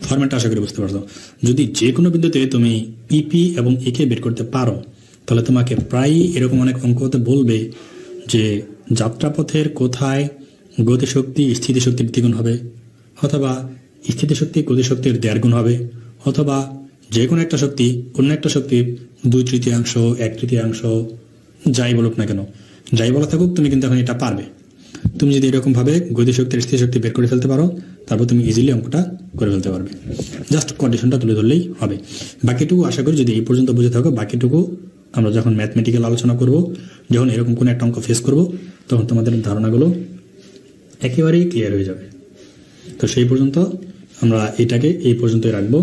ফরম্যাটটা আশা করি বুঝতে পারছো। যদি যে কোনো বিন্দুতে তুমি পিপি এবং একে বের করতে পারো, তাহলে তোমাকে প্রায়ই এরকম অনেক অঙ্ক হতে বলবে যে যাত্রাপথের কোথায় গতিশক্তি স্থিতিশক্তির দ্বিগুণ হবে, অথবা স্থিতিশক্তি গতিশক্তির 1.5 গুণ হবে, অথবা যে কোনো একটা শক্তি অন্য একটা শক্তির 2/3, 1/3, যাই বলুক না কেন, যাই বলা থাকুক, তুমি কিন্তু এখন এটা পারবে। তুমি যদি এরকম ভাবে গতিশক্তির স্থিতিশক্তি বের করে ফেলতে পারো, তারপর তুমি ইজিলি অঙ্কটা করে ফেলতে পারবে। জাস্ট কন্ডিশনটা তুলে ধরলেই হবে। বাকিটুকু আশা করি যদি এই পর্যন্ত বুঝে থাকো, বাকিটুকু আমরা যখন ম্যাথমেটিক্যাল আলোচনা করব, যখন এরকম কোনো একটা অঙ্ক ফেস করব, তখন তোমাদের ধারণাগুলো একেবারেই ক্লিয়ার হয়ে যাবে। তো সেই পর্যন্ত আমরা এটাকে এই পর্যন্তই রাখবো।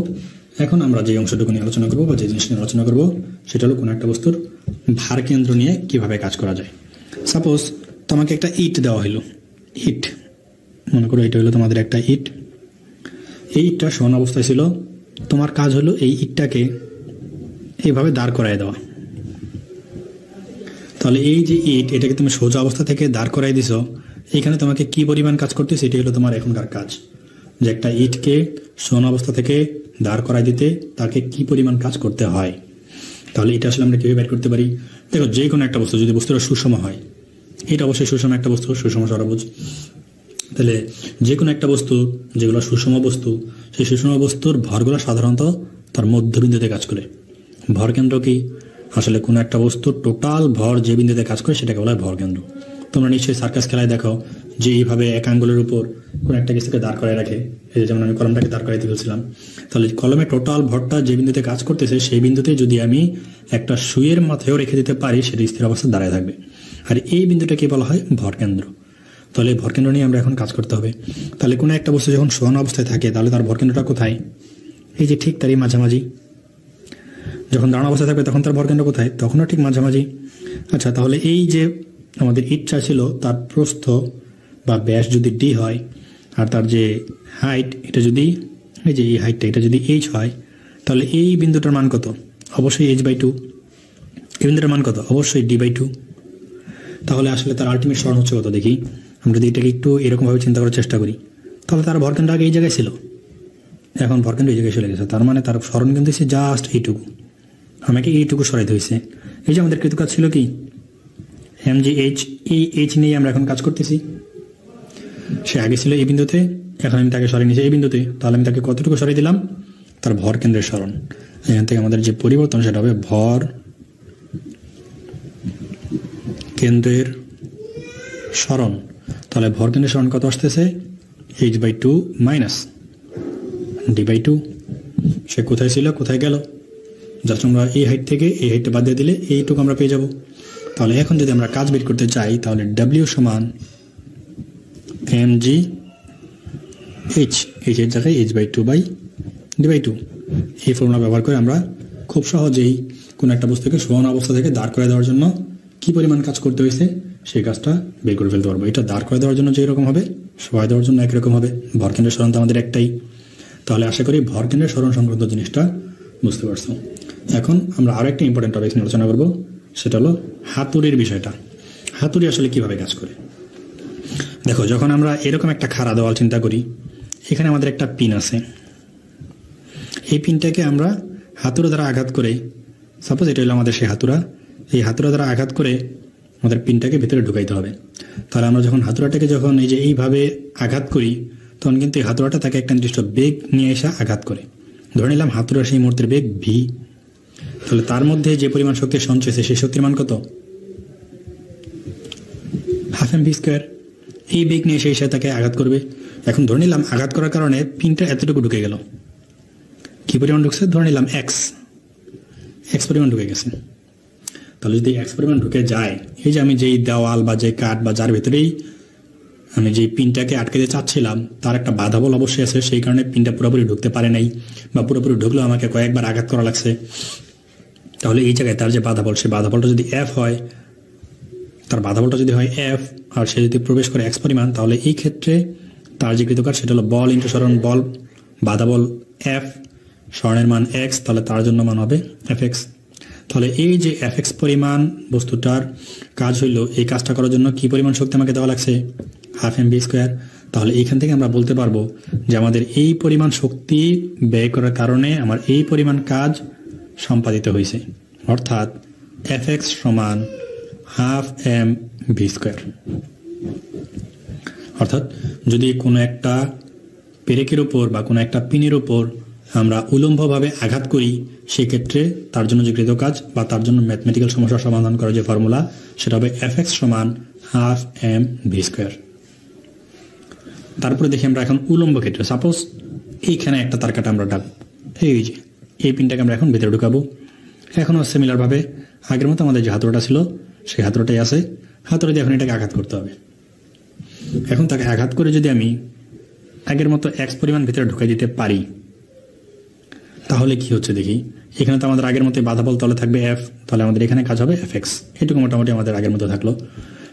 এখন আমরা যে অংশটুকু নিয়ে আলোচনা করবো বা যে জিনিস নিয়ে আলোচনা করবো, সেটা হলো কোনো একটা বস্তুর ভার কেন্দ্র নিয়ে কিভাবে কাজ করা যায়। সাপোজ তোমাকে একটা ইট দেওয়া হলো, ইট মনে করো এটা হলো তোমাদের একটা ইট। এই ইটটা সমান অবস্থায় ছিল, তোমার কাজ হলো এই ইটটাকে এইভাবে দাঁড় করাই দেওয়া। তাহলে এই যে ইট, এটাকে তুমি সোজা অবস্থা থেকে দাঁড় করাই দিছ, এখানে তোমাকে কি পরিমাণ কাজ করতে, সেটি হলো তোমার এখনকার কাজ, যে একটা ইটকে সমান অবস্থা থেকে দাঁড় করাই দিতে তাকে কি পরিমাণ কাজ করতে হয়। তাহলে এটা আসলে আমরা কিভাবে বের করতে পারি? দেখো, যে কোনো একটা বস্তু যদি বস্তুটা সুষম হয়, এটা অবশ্যই সুষম একটা বস্তু, সুষম সরবুজ। তাহলে যে কোনো একটা বস্তু যেগুলো সুষম বস্তু, সেই সুষম বস্তুর ভরগুলো সাধারণত তার মধ্যবিন্দুতে কাজ করে। ভর কেন্দ্র কি? আসলে কোনো একটা বস্তুর টোটাল ভর যে বিন্দুতে কাজ করে সেটাকে বলা হয় ভর কেন্দ্র। তোমরা নিশ্চয়ই সার্কাস খেলায় দেখো যে এইভাবে এক আঙ্গুলের উপর কোনো একটা কিছুকে দাঁড় করায় রাখে, এই যেমন আমি কলমটাকে দাঁড় করাইতে বলছিলাম। তাহলে কলমে টোটাল ভরটা যে বিন্দুতে কাজ করতেছে, সেই বিন্দুতে যদি আমি একটা সুইয়ের মাথায়ও রেখে দিতে পারি, সেটা স্থির অবস্থায় দাঁড়ায় থাকবে। আর এই বিন্দুটাকে বলা হয় ভর কেন্দ্র। তাহলে ভর কেন্দ্র নিয়ে আমরা এখন কাজ করতে হবে। তাহলে কোনো একটা বস্তু যখন সমান অবস্থায় থাকে, তাহলে তার ভর কেন্দ্রটা কোথায়? এই যে ঠিক তারই মাঝামাঝি। যখন দাঁড়ানো অবস্থায় থাকবে তখন তার ভর কেন্দ্র কোথায়? তখনও ঠিক মাঝামাঝি। আচ্ছা, তাহলে এই যে আমাদের ইচ্ছা ছিল, তার প্রস্থ বা ব্যাস যদি ডি হয়, আর তার যে হাইট, এটা যদি এই যে এই হাইটটা এটা যদি এইচ হয়, তাহলে এই বিন্দুটার মান কত? অবশ্যই h/2। এই বিন্দুটার মান কত? অবশ্যই d/2। তাহলে আসলে তার আলটিমেট সরণ হচ্ছে কত দেখি। আমরা যদি এটাকে একটু এরকমভাবে চিন্তা করার চেষ্টা করি, তাহলে তার ভরকেন্দ্র আগে এই জায়গায় ছিল, এখন ভরকেন্দ্র এই জায়গায় চলে গেছে। তার মানে তার সরণ কিন্তু জাস্ট এইটুকু, আমাকে এইটুকু সরাইতে হয়েছে। এই যে আমাদের কৃতকাজ ছিল কি mgh, এই এইচ নিয়ে আমরা এখন কাজ করতেছি। সে আগে ছিল এই বিন্দুতে, এখন আমি তাকে সরিয়ে নিয়েছি এই বিন্দুতে। তাহলে আমি তাকে কতটুকু সরিয়ে দিলাম? তার ভর কেন্দ্রের সরণ। এখান থেকে আমাদের যে পরিবর্তন সেটা হবে ভর কেন্দ্রের সরণ। তাহলে ভর কেন্দ্রের সরণ কত আসতেছে? h/2 minus d/2। সে কোথায় ছিল, কোথায় গেল? জাস্ট আমরা এই হাইট থেকে এই হাইটটা বাদ দিয়ে দিলে এইটুকু আমরা পেয়ে যাব। তাহলে এখন যদি আমরা কাজ বের করতে চাই, তাহলে w সমান mg h, h এর জায়গায় h/2/d/2। এই ফর্মুলা ব্যবহার করে আমরা খুব সহজেই কোনো একটা বস্তুকে সমান অবস্থা থেকে দাঁড় করে দেওয়ার জন্য কি পরিমাণ কাজ করতে হয়েছে সেই কাজটা বের করে ফেলতে পারবো। এটা দাঁড় করে দেওয়ার জন্য যে রকম হবে, সবাই দেওয়ার জন্য একরকম হবে। ভরকেন্দ্রের সরণ তো আমাদের একটাই। তাহলে আশা করি ভরকেন্দ্রের সরণ সংক্রান্ত জিনিসটা বুঝতে পারছো। এখন আমরা আরো একটা ইম্পর্টেন্ট টপিক নিয়ে আলোচনা করবো, সেটা হলো হাতুড়ির বিষয়টা। হাতুড়ি আসলে কিভাবে কাজ করে? দেখো, যখন আমরা এরকম একটা খাড়া দেওয়াল চিন্তা করি, এখানে আমাদের একটা পিন আছে। এই পিনটাকে আমরা হাতুড়া দ্বারা আঘাত করে, সাপোজ এটা হলো আমাদের সেই হাতুড়া, এই হাতুড়া দ্বারা আঘাত করে আমাদের পিনটাকে ভিতরে ঢুকাইতে হবে। তাহলে আমরা যখন হাতুড়াটাকে যখন এই যে এইভাবে আঘাত করি, তখন কিন্তু এই হাতুড়াটা তাকে একটা নির্দিষ্ট বেগ নিয়ে এসে আঘাত করে। ধরে নিলাম হাতুড়ার সেই মুহূর্তের বেগ v। তাহলে তার মধ্যে যে পরিমাণ শক্তি সঞ্চয় হয়েছে, সেই শক্তির মান কত? ½ mv²। এই বেগ নিয়ে এসে তাকে আঘাত করবে। এখন ধরে নিলাম আঘাত করার কারণে পিনটা এতটুকু ঢুকে গেল। কি পরিমাণ ঢুকছে? ধরে নিলাম x পরিমাণ ঢুকে গেছে। তাহলে যদি x পরিমাণ ঢুকে যায়, এই যে আমি যেই দেওয়াল বা যে কাঠ বা যার ভেতরেই আমি যে পিনটাকে আটকে দিতে চাচ্ছিলাম, তার একটা বাধা বল অবশ্যই আছে, সেই কারণে পিনটা পুরোপুরি ঢুকতে পারে নাই, বা পুরোপুরি ঢুকলেও আমাকে কয়েকবার আঘাত করা লাগছে। তাহলে এই জায়গায় তার যে বাধা বল, সেই বাধা বলটা যদি f হয়, তার বাধা বলটা যদি হয় f, আর সে যদি প্রবেশ করে x পরিমাণ, তাহলে এই ক্ষেত্রে তার যে কৃতকাজ সেটা হলো বল ইন্টু সরণ, বল বাধা বল f, সরণের মান x, তাহলে তার জন্য মান হবে fx। তাহলে এই যে fx পরিমাণ বস্তুটার কাজ হইল, এই কাজটা করার জন্য কি পরিমাণ শক্তি আমাকে দেওয়া লাগছে? ½ mv²। তাহলে এইখান থেকে আমরা বলতে পারবো যে আমাদের এই পরিমাণ শক্তি ব্যয় করার কারণে আমার এই পরিমাণ কাজ সম্পাদিত হয়েছে, অর্থাৎ Fx সমান হাফ এম ভি স্কোয়ার। অর্থাৎ যদি কোনো একটা পেরেকের উপর বা কোনো একটা পিনের উপর আমরা উলম্বভাবে আঘাত করি, সেক্ষেত্রে তার জন্য যে কৃত কাজ বা তার জন্য ম্যাথমেটিক্যাল সমস্যা সমাধান করার যে ফর্মুলা সেটা হবে Fx সমান হাফ এম ভি স্কোয়ার। তারপরে দেখি আমরা এখন উলম্ব ক্ষেত্রে, সাপোজ এইখানে একটা তার কাটা আমরা ডাকবো, এই যে এই পিনটাকে আমরা এখন ভেতরে ঢুকাবো। এখনও সিমিলারভাবে আগের মতো আমাদের যে হাতুড়াটা ছিল সেই হাতুড়াটাই আছে, হাতুড়া দিয়ে এখন এটাকে আঘাত করতে হবে। এখন তাকে আঘাত করে যদি আমি আগের মতো এক্স পরিমাণ ভিতরে ঢুকাই দিতে পারি, তাহলে কি হচ্ছে দেখি। এখানে তো আমাদের আগের মতো বাধা বল তলে থাকবে এফ, তাহলে আমাদের এখানে কাজ হবে Fx। এটুকু মোটামুটি আমাদের আগের মতো থাকলো।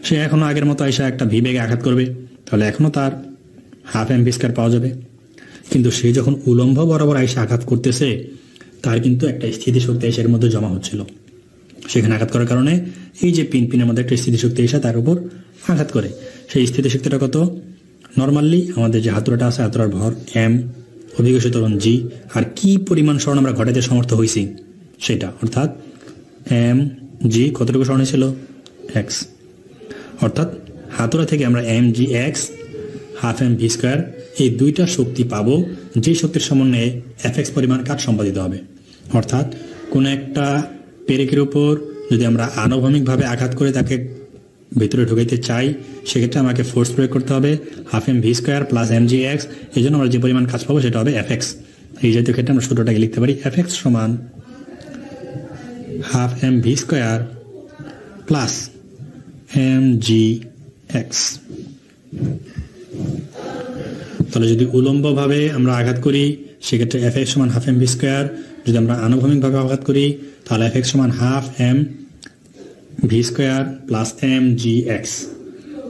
সে এখনও আগের মতো এসে একটা ভি বেগে আঘাত করবে, তাহলে এখনও তার হাফ এম ভি স্কোয়ার পাওয়া যাবে। কিন্তু সে যখন উলম্ব বরাবর এসে আঘাত করতেছে, তার কিন্তু একটা স্থিতিশক্তি এসে এর মধ্যে জমা হচ্ছিল। সেখানে আঘাত করার কারণে এই যে পিনের মধ্যে একটা স্থিতিশক্তি এসে তার উপর আঘাত করে। সেই স্থিতিশক্তিটা কত? নর্মালি আমাদের যে হাতুড়াটা আছে, হাতুড়ার ভর এম, অভিকর্ষ ত্বরণ জি, আর কি পরিমাণ স্মরণ আমরা ঘটাতে সমর্থ হয়েছি সেটা, অর্থাৎ এম জি কতটুকু স্মরণ হয়েছিল? এক্স। অর্থাৎ হাতুড়া থেকে আমরা M G X half M V square এই দুইটা শক্তি পাবো, যে শক্তির সমন্বয়ে Fx পরিমাণ কাজ সম্পাদিত হবে। অর্থাৎ কোনো একটা পেরেকের উপর যদি আমরা আনুভূমিকভাবে আঘাত করে তাকে ভিতরে ঢুকাইতে চাই, সেক্ষেত্রে আমাকে ফোর্স প্রয়োগ করতে হবে half M V square plus M G X. এই জন্য আমরা যে পরিমাণ কাজ পাবো সেটা হবে Fx। এই জাতীয় ক্ষেত্রে আমরা সূত্রটাকে লিখতে পারি Fx সমান half M V square plus M G X. তাহলে যদি উলম্বভাবে আমরা আঘাত করি সেক্ষেত্রে Fx সমান হাফ এম ভি স্কোয়ার, যদি আমরা আনুভূমিকভাবে আঘাত করি তাহলে Fx সমান half M V square plus M G X.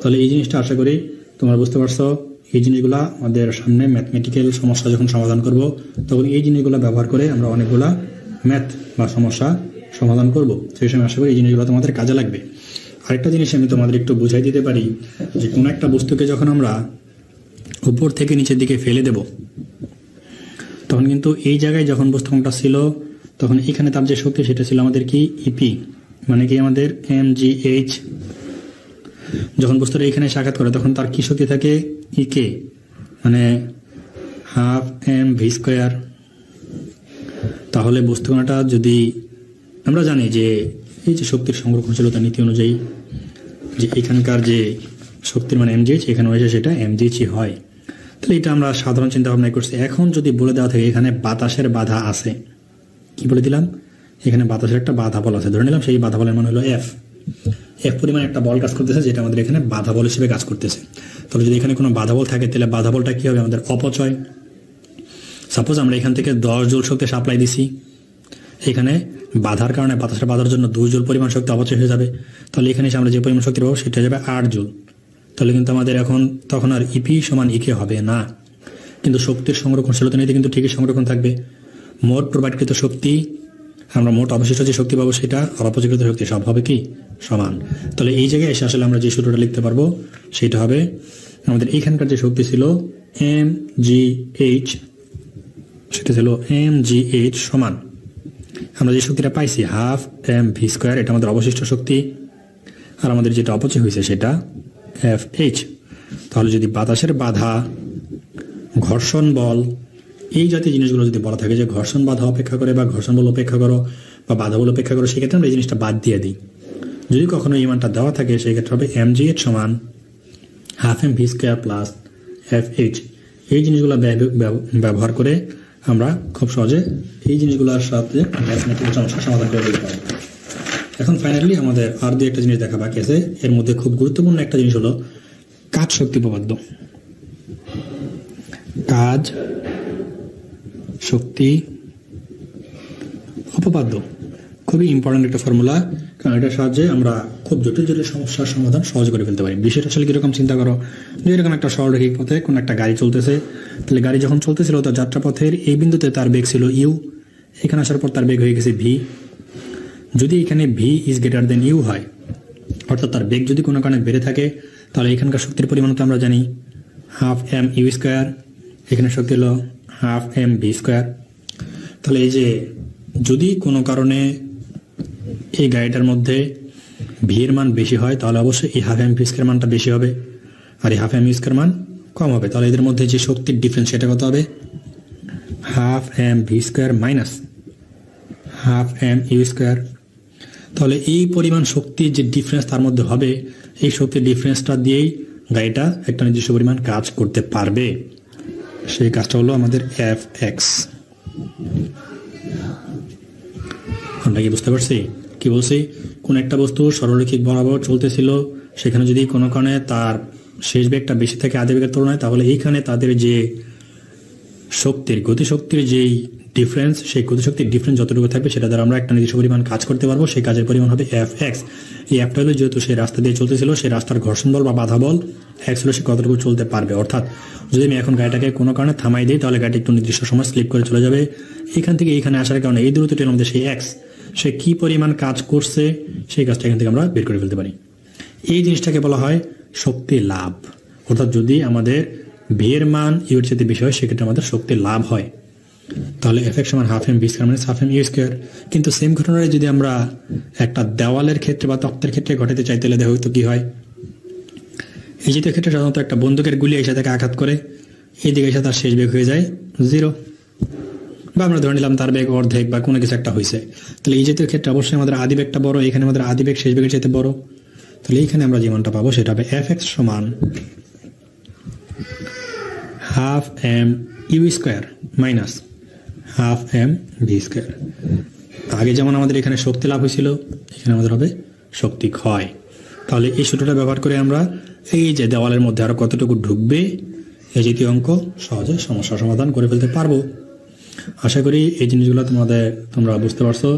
তাহলে এই জিনিসটা আশা করি তোমরা বুঝতে পারছো। এই জিনিসগুলা আমাদের সামনে ম্যাথমেটিক্যাল সমস্যা যখন সমাধান করব, তখন এই জিনিসগুলো ব্যবহার করে আমরা অনেকগুলা ম্যাথ বা সমস্যা সমাধান করব। সেই সময় আশা করি এই জিনিসগুলো তোমাদের কাজে লাগবে। আরেকটা জিনিস আমি তোমাদের একটু বুঝাই দিতে পারি, যে কোনো একটা বস্তুকে যখন আমরা উপর থেকে নিচের দিকে ফেলে দেব, তখন কিন্তু এই জায়গায় যখন বস্তুটা ছিল তখন এখানে তার যে শক্তি সেটা ছিল আমাদের কি ইপি, মানে কি আমাদের এম জি এইচ। যখন বস্তুটা এখানে এসে আঘাত করে তখন তার কি শক্তি থাকে? ইকে, মানে হাফ এম ভি স্কোয়ার। তাহলে বস্তুকণাটা যদি আমরা জানি যে এই যে শক্তির সংরক্ষণশীলতা নীতি অনুযায়ী যে এখানকার যে শক্তির মানে এমজিএইচ, এখানে হয়েছে সেটা এমজিএইচই হয়। তাহলে এটা আমরা সাধারণ চিন্তা ভাবনা করছি। এখন যদি বলে দেওয়া থাকে এখানে বাতাসের বাধা আছে, কি বলে দিলাম? এখানে বাতাসের একটা বাধা বল আছে, ধরে নিলাম সেই বাধা বলের মান হলো এফ। এফ পরিমাণ একটা বল কাজ করতেছে, যেটা আমাদের এখানে বাধা বল হিসেবে কাজ করতেছে। তবে যদি এখানে কোনো বাধা বল থাকে তাহলে বাধা বলটা কি হবে? আমাদের অপচয়। সাপোজ আমরা এখান থেকে 10 জুল শক্তি সাপ্লাই দিছি, এখানে বাধার কারণে বাতাসের বাধার জন্য 2 জুল পরিমাণ শক্তি অপচয় হয়ে যাবে। তাহলে এখানে এসে আমরা যে পরিমাণ শক্তি পাবো সেটা যাবে 8 জুল। তাহলে কিন্তু আমাদের তখন আর ইপি সমান ইকে হবে না, কিন্তু শক্তির সংরক্ষণশীলতা নিতে কিন্তু ঠিকই সংরক্ষণ থাকবে। মোট প্রোভাইডকৃত শক্তি, আমরা মোট অবশিষ্ট যে শক্তি পাবো সেটা আর অপচয়কৃত শক্তি সব হবে কি সমান। তাহলে এই জায়গায় এসে আসলে আমরা যে সূত্রটা লিখতে পারবো সেটা হবে আমাদের এইখানকার যে শক্তি ছিল এম জি এইচ, সেটা ছিল এম জি এইচ সমান আমরা যে শক্তিটা পাইছি হাফ এম ভি স্কোয়ার, এটা আমাদের অবশিষ্ট শক্তি, আর আমাদের যেটা অপচয় হয়েছে সেটা এফ এইচ। তাহলে যদি বাতাসের বাধা, ঘর্ষণ বল, এই জাতীয় জিনিসগুলো যদি বলা থাকে যে ঘর্ষণ বাধা অপেক্ষা করে বা ঘর্ষণ বল অপেক্ষা করো বা বাধা বল অপেক্ষা করো, সেক্ষেত্রে আমরা এই জিনিসটা বাদ দিয়ে দিই। যদি কখনো এই মানটা দেওয়া থাকে সেক্ষেত্রে হবে এম জি এইচ সমান half M V square plus F H. এই জিনিসগুলো ব্যবহার করে আমরা খুব সহজে এই জিনিসগুলোর সাথে ম্যাথমেটিক্যাল সমস্যার সমাধান করে দিতে পারবো। এখন ফাইনালি আমাদের আর দুই একটা জিনিস দেখা বাকি আছে। এর মধ্যে খুব গুরুত্বপূর্ণ একটা জিনিস হলো কাজ শক্তি উপপাদ্য। কাজ শক্তি উপপাদ্য খুবই ইম্পর্টেন্ট একটা ফর্মুলা, কারণ এটার সাহায্যে আমরা খুব জটিল জটিল সমস্যার সমাধান সহজ করে ফেলতে পারি। বিষয়টা আসলে কিরকম চিন্তা করো, যে এরকম একটা সরলরেখিক পথে কোনো একটা গাড়ি চলতেছে, তাহলে গাড়ি যখন চলতেছিল তার যাত্রাপথের এই বিন্দুতে তার বেগ ছিল ইউ, এখানে আসার পর তার বেগ হয়ে গেছে ভি। যদি এখানে V is greater than U হয়, অর্থাৎ তার বেগ যদি কোনো কারণে বেড়ে থাকে, তাহলে এখানকার শক্তির পরিমাণ তো আমরা জানি হাফ এম ইউ স্কোয়ার, এখানে শক্তি হলো হাফ এম ভি স্কোয়ার। তাহলে এই যে যদি কোনো কারণে এই গাড়িটার মধ্যে ভি এর মান বেশি হয় তাহলে অবশ্যই এই হাফ এম ভি স্কোয়ার মানটা বেশি হবে আর এই হাফ এম ইউ স্কোয়ার মান কম হবে। তাহলে এদের মধ্যে যে শক্তির ডিফারেন্স সেটা কত হবে? Half M V square minus half M U square. তাহলে এই পরিমাণ শক্তির যে ডিফারেন্স তার মধ্যে হবে, এই শক্তির ডিফারেন্সটা দিয়েই গাড়িটা একটা নির্দিষ্ট পরিমাণ কাজ করতে পারবে। সেই কাজটা হলো আমাদের এফ এক্স। আমরা কি বুঝতে পারছি কি বলছি? কোন একটা বস্তু সরলরেখিক বরাবর চলতেছিল, সেখানে যদি কোনো কারণে তার শেষ বেগটা বেশি থাকে আদি বেগের তুলনায়, তাহলে এইখানে তাদের যে শক্তির গতিশক্তির যেই ডিফারেন্স, সেই গতিশক্তির ডিফারেন্স যতটুকু থাকবে সেটা দ্বারা আমরা একটা নির্দিষ্ট পরিমাণ কাজ করতে পারবো। সেই কাজের পরিমাণ হবে এফ এক্স। এই এফটা হলো যেহেতু সেই রাস্তা দিয়ে চলতেছিল, সেই রাস্তার ঘর্ষণ বল বা বাধা বল, এক্স হলো সে কতটুকু চলতে পারবে। অর্থাৎ যদি আমি এখন গাড়িটাকে কোনো কারণে থামাই দিই তাহলে গাড়িটি একটু নির্দিষ্ট সময় স্লিপ করে চলে যাবে। এখান থেকে এইখানে আসার কারণে এই দূরত্বটির মধ্যে সেই এক্স সে কি পরিমাণ কাজ করছে সেই কাজটা এখান থেকে আমরা বের করে ফেলতে পারি। এই জিনিসটাকে বলা হয় শক্তি লাভ। অর্থাৎ যদি আমাদের ভি এর মান ইউর চেয়ে বেশি হয় সেক্ষেত্রে আমাদের শক্তি লাভ হয়। তাহলে এফ এক্স সমান half M V square minus half M U square. কিন্তু সেম ঘটনাটা যদি আমরা একটা দেওয়ালের ক্ষেত্রে বা তক্তের ক্ষেত্রে ঘটাতে চাই তাহলে দেখো তো কি হয়। এই জাতীয় ক্ষেত্রে সাধারণত একটা বন্দুকের গুলি এসে তাকে আঘাত করে, এই দিকে এসে তার শেষ বেগ হয়ে যায় 0, বা আমরা ধরে নিলাম তার বেগ অর্ধেক বা কোনো কিছু একটা হয়েছে। তাহলে এই জাতীয় ক্ষেত্রে অবশ্যই আমাদের আদি বেগটা বড়, এখানে আমাদের আদি বেগ শেষ বেগের চাইতে বড়। তাহলে এইখানে আমরা যে মানটা পাবো সেটা হবে এফ এক্স সমান half M U square minus half M V square. আগে যেমন আমাদের এখানে শক্তি লাভ হয়েছিল, এখানে আমাদের হবে শক্তি ক্ষয়। তাহলে এই সূত্রটা ব্যবহার করে আমরা এই যে দেওয়ালের মধ্যে আরো কতটুকু ঢুকবে এই জাতীয় অঙ্ক সহজে সমস্যা সমাধান করে ফেলতে পারবো। আশা করি এই জিনিসগুলো তোমরা বুঝতে পারছো।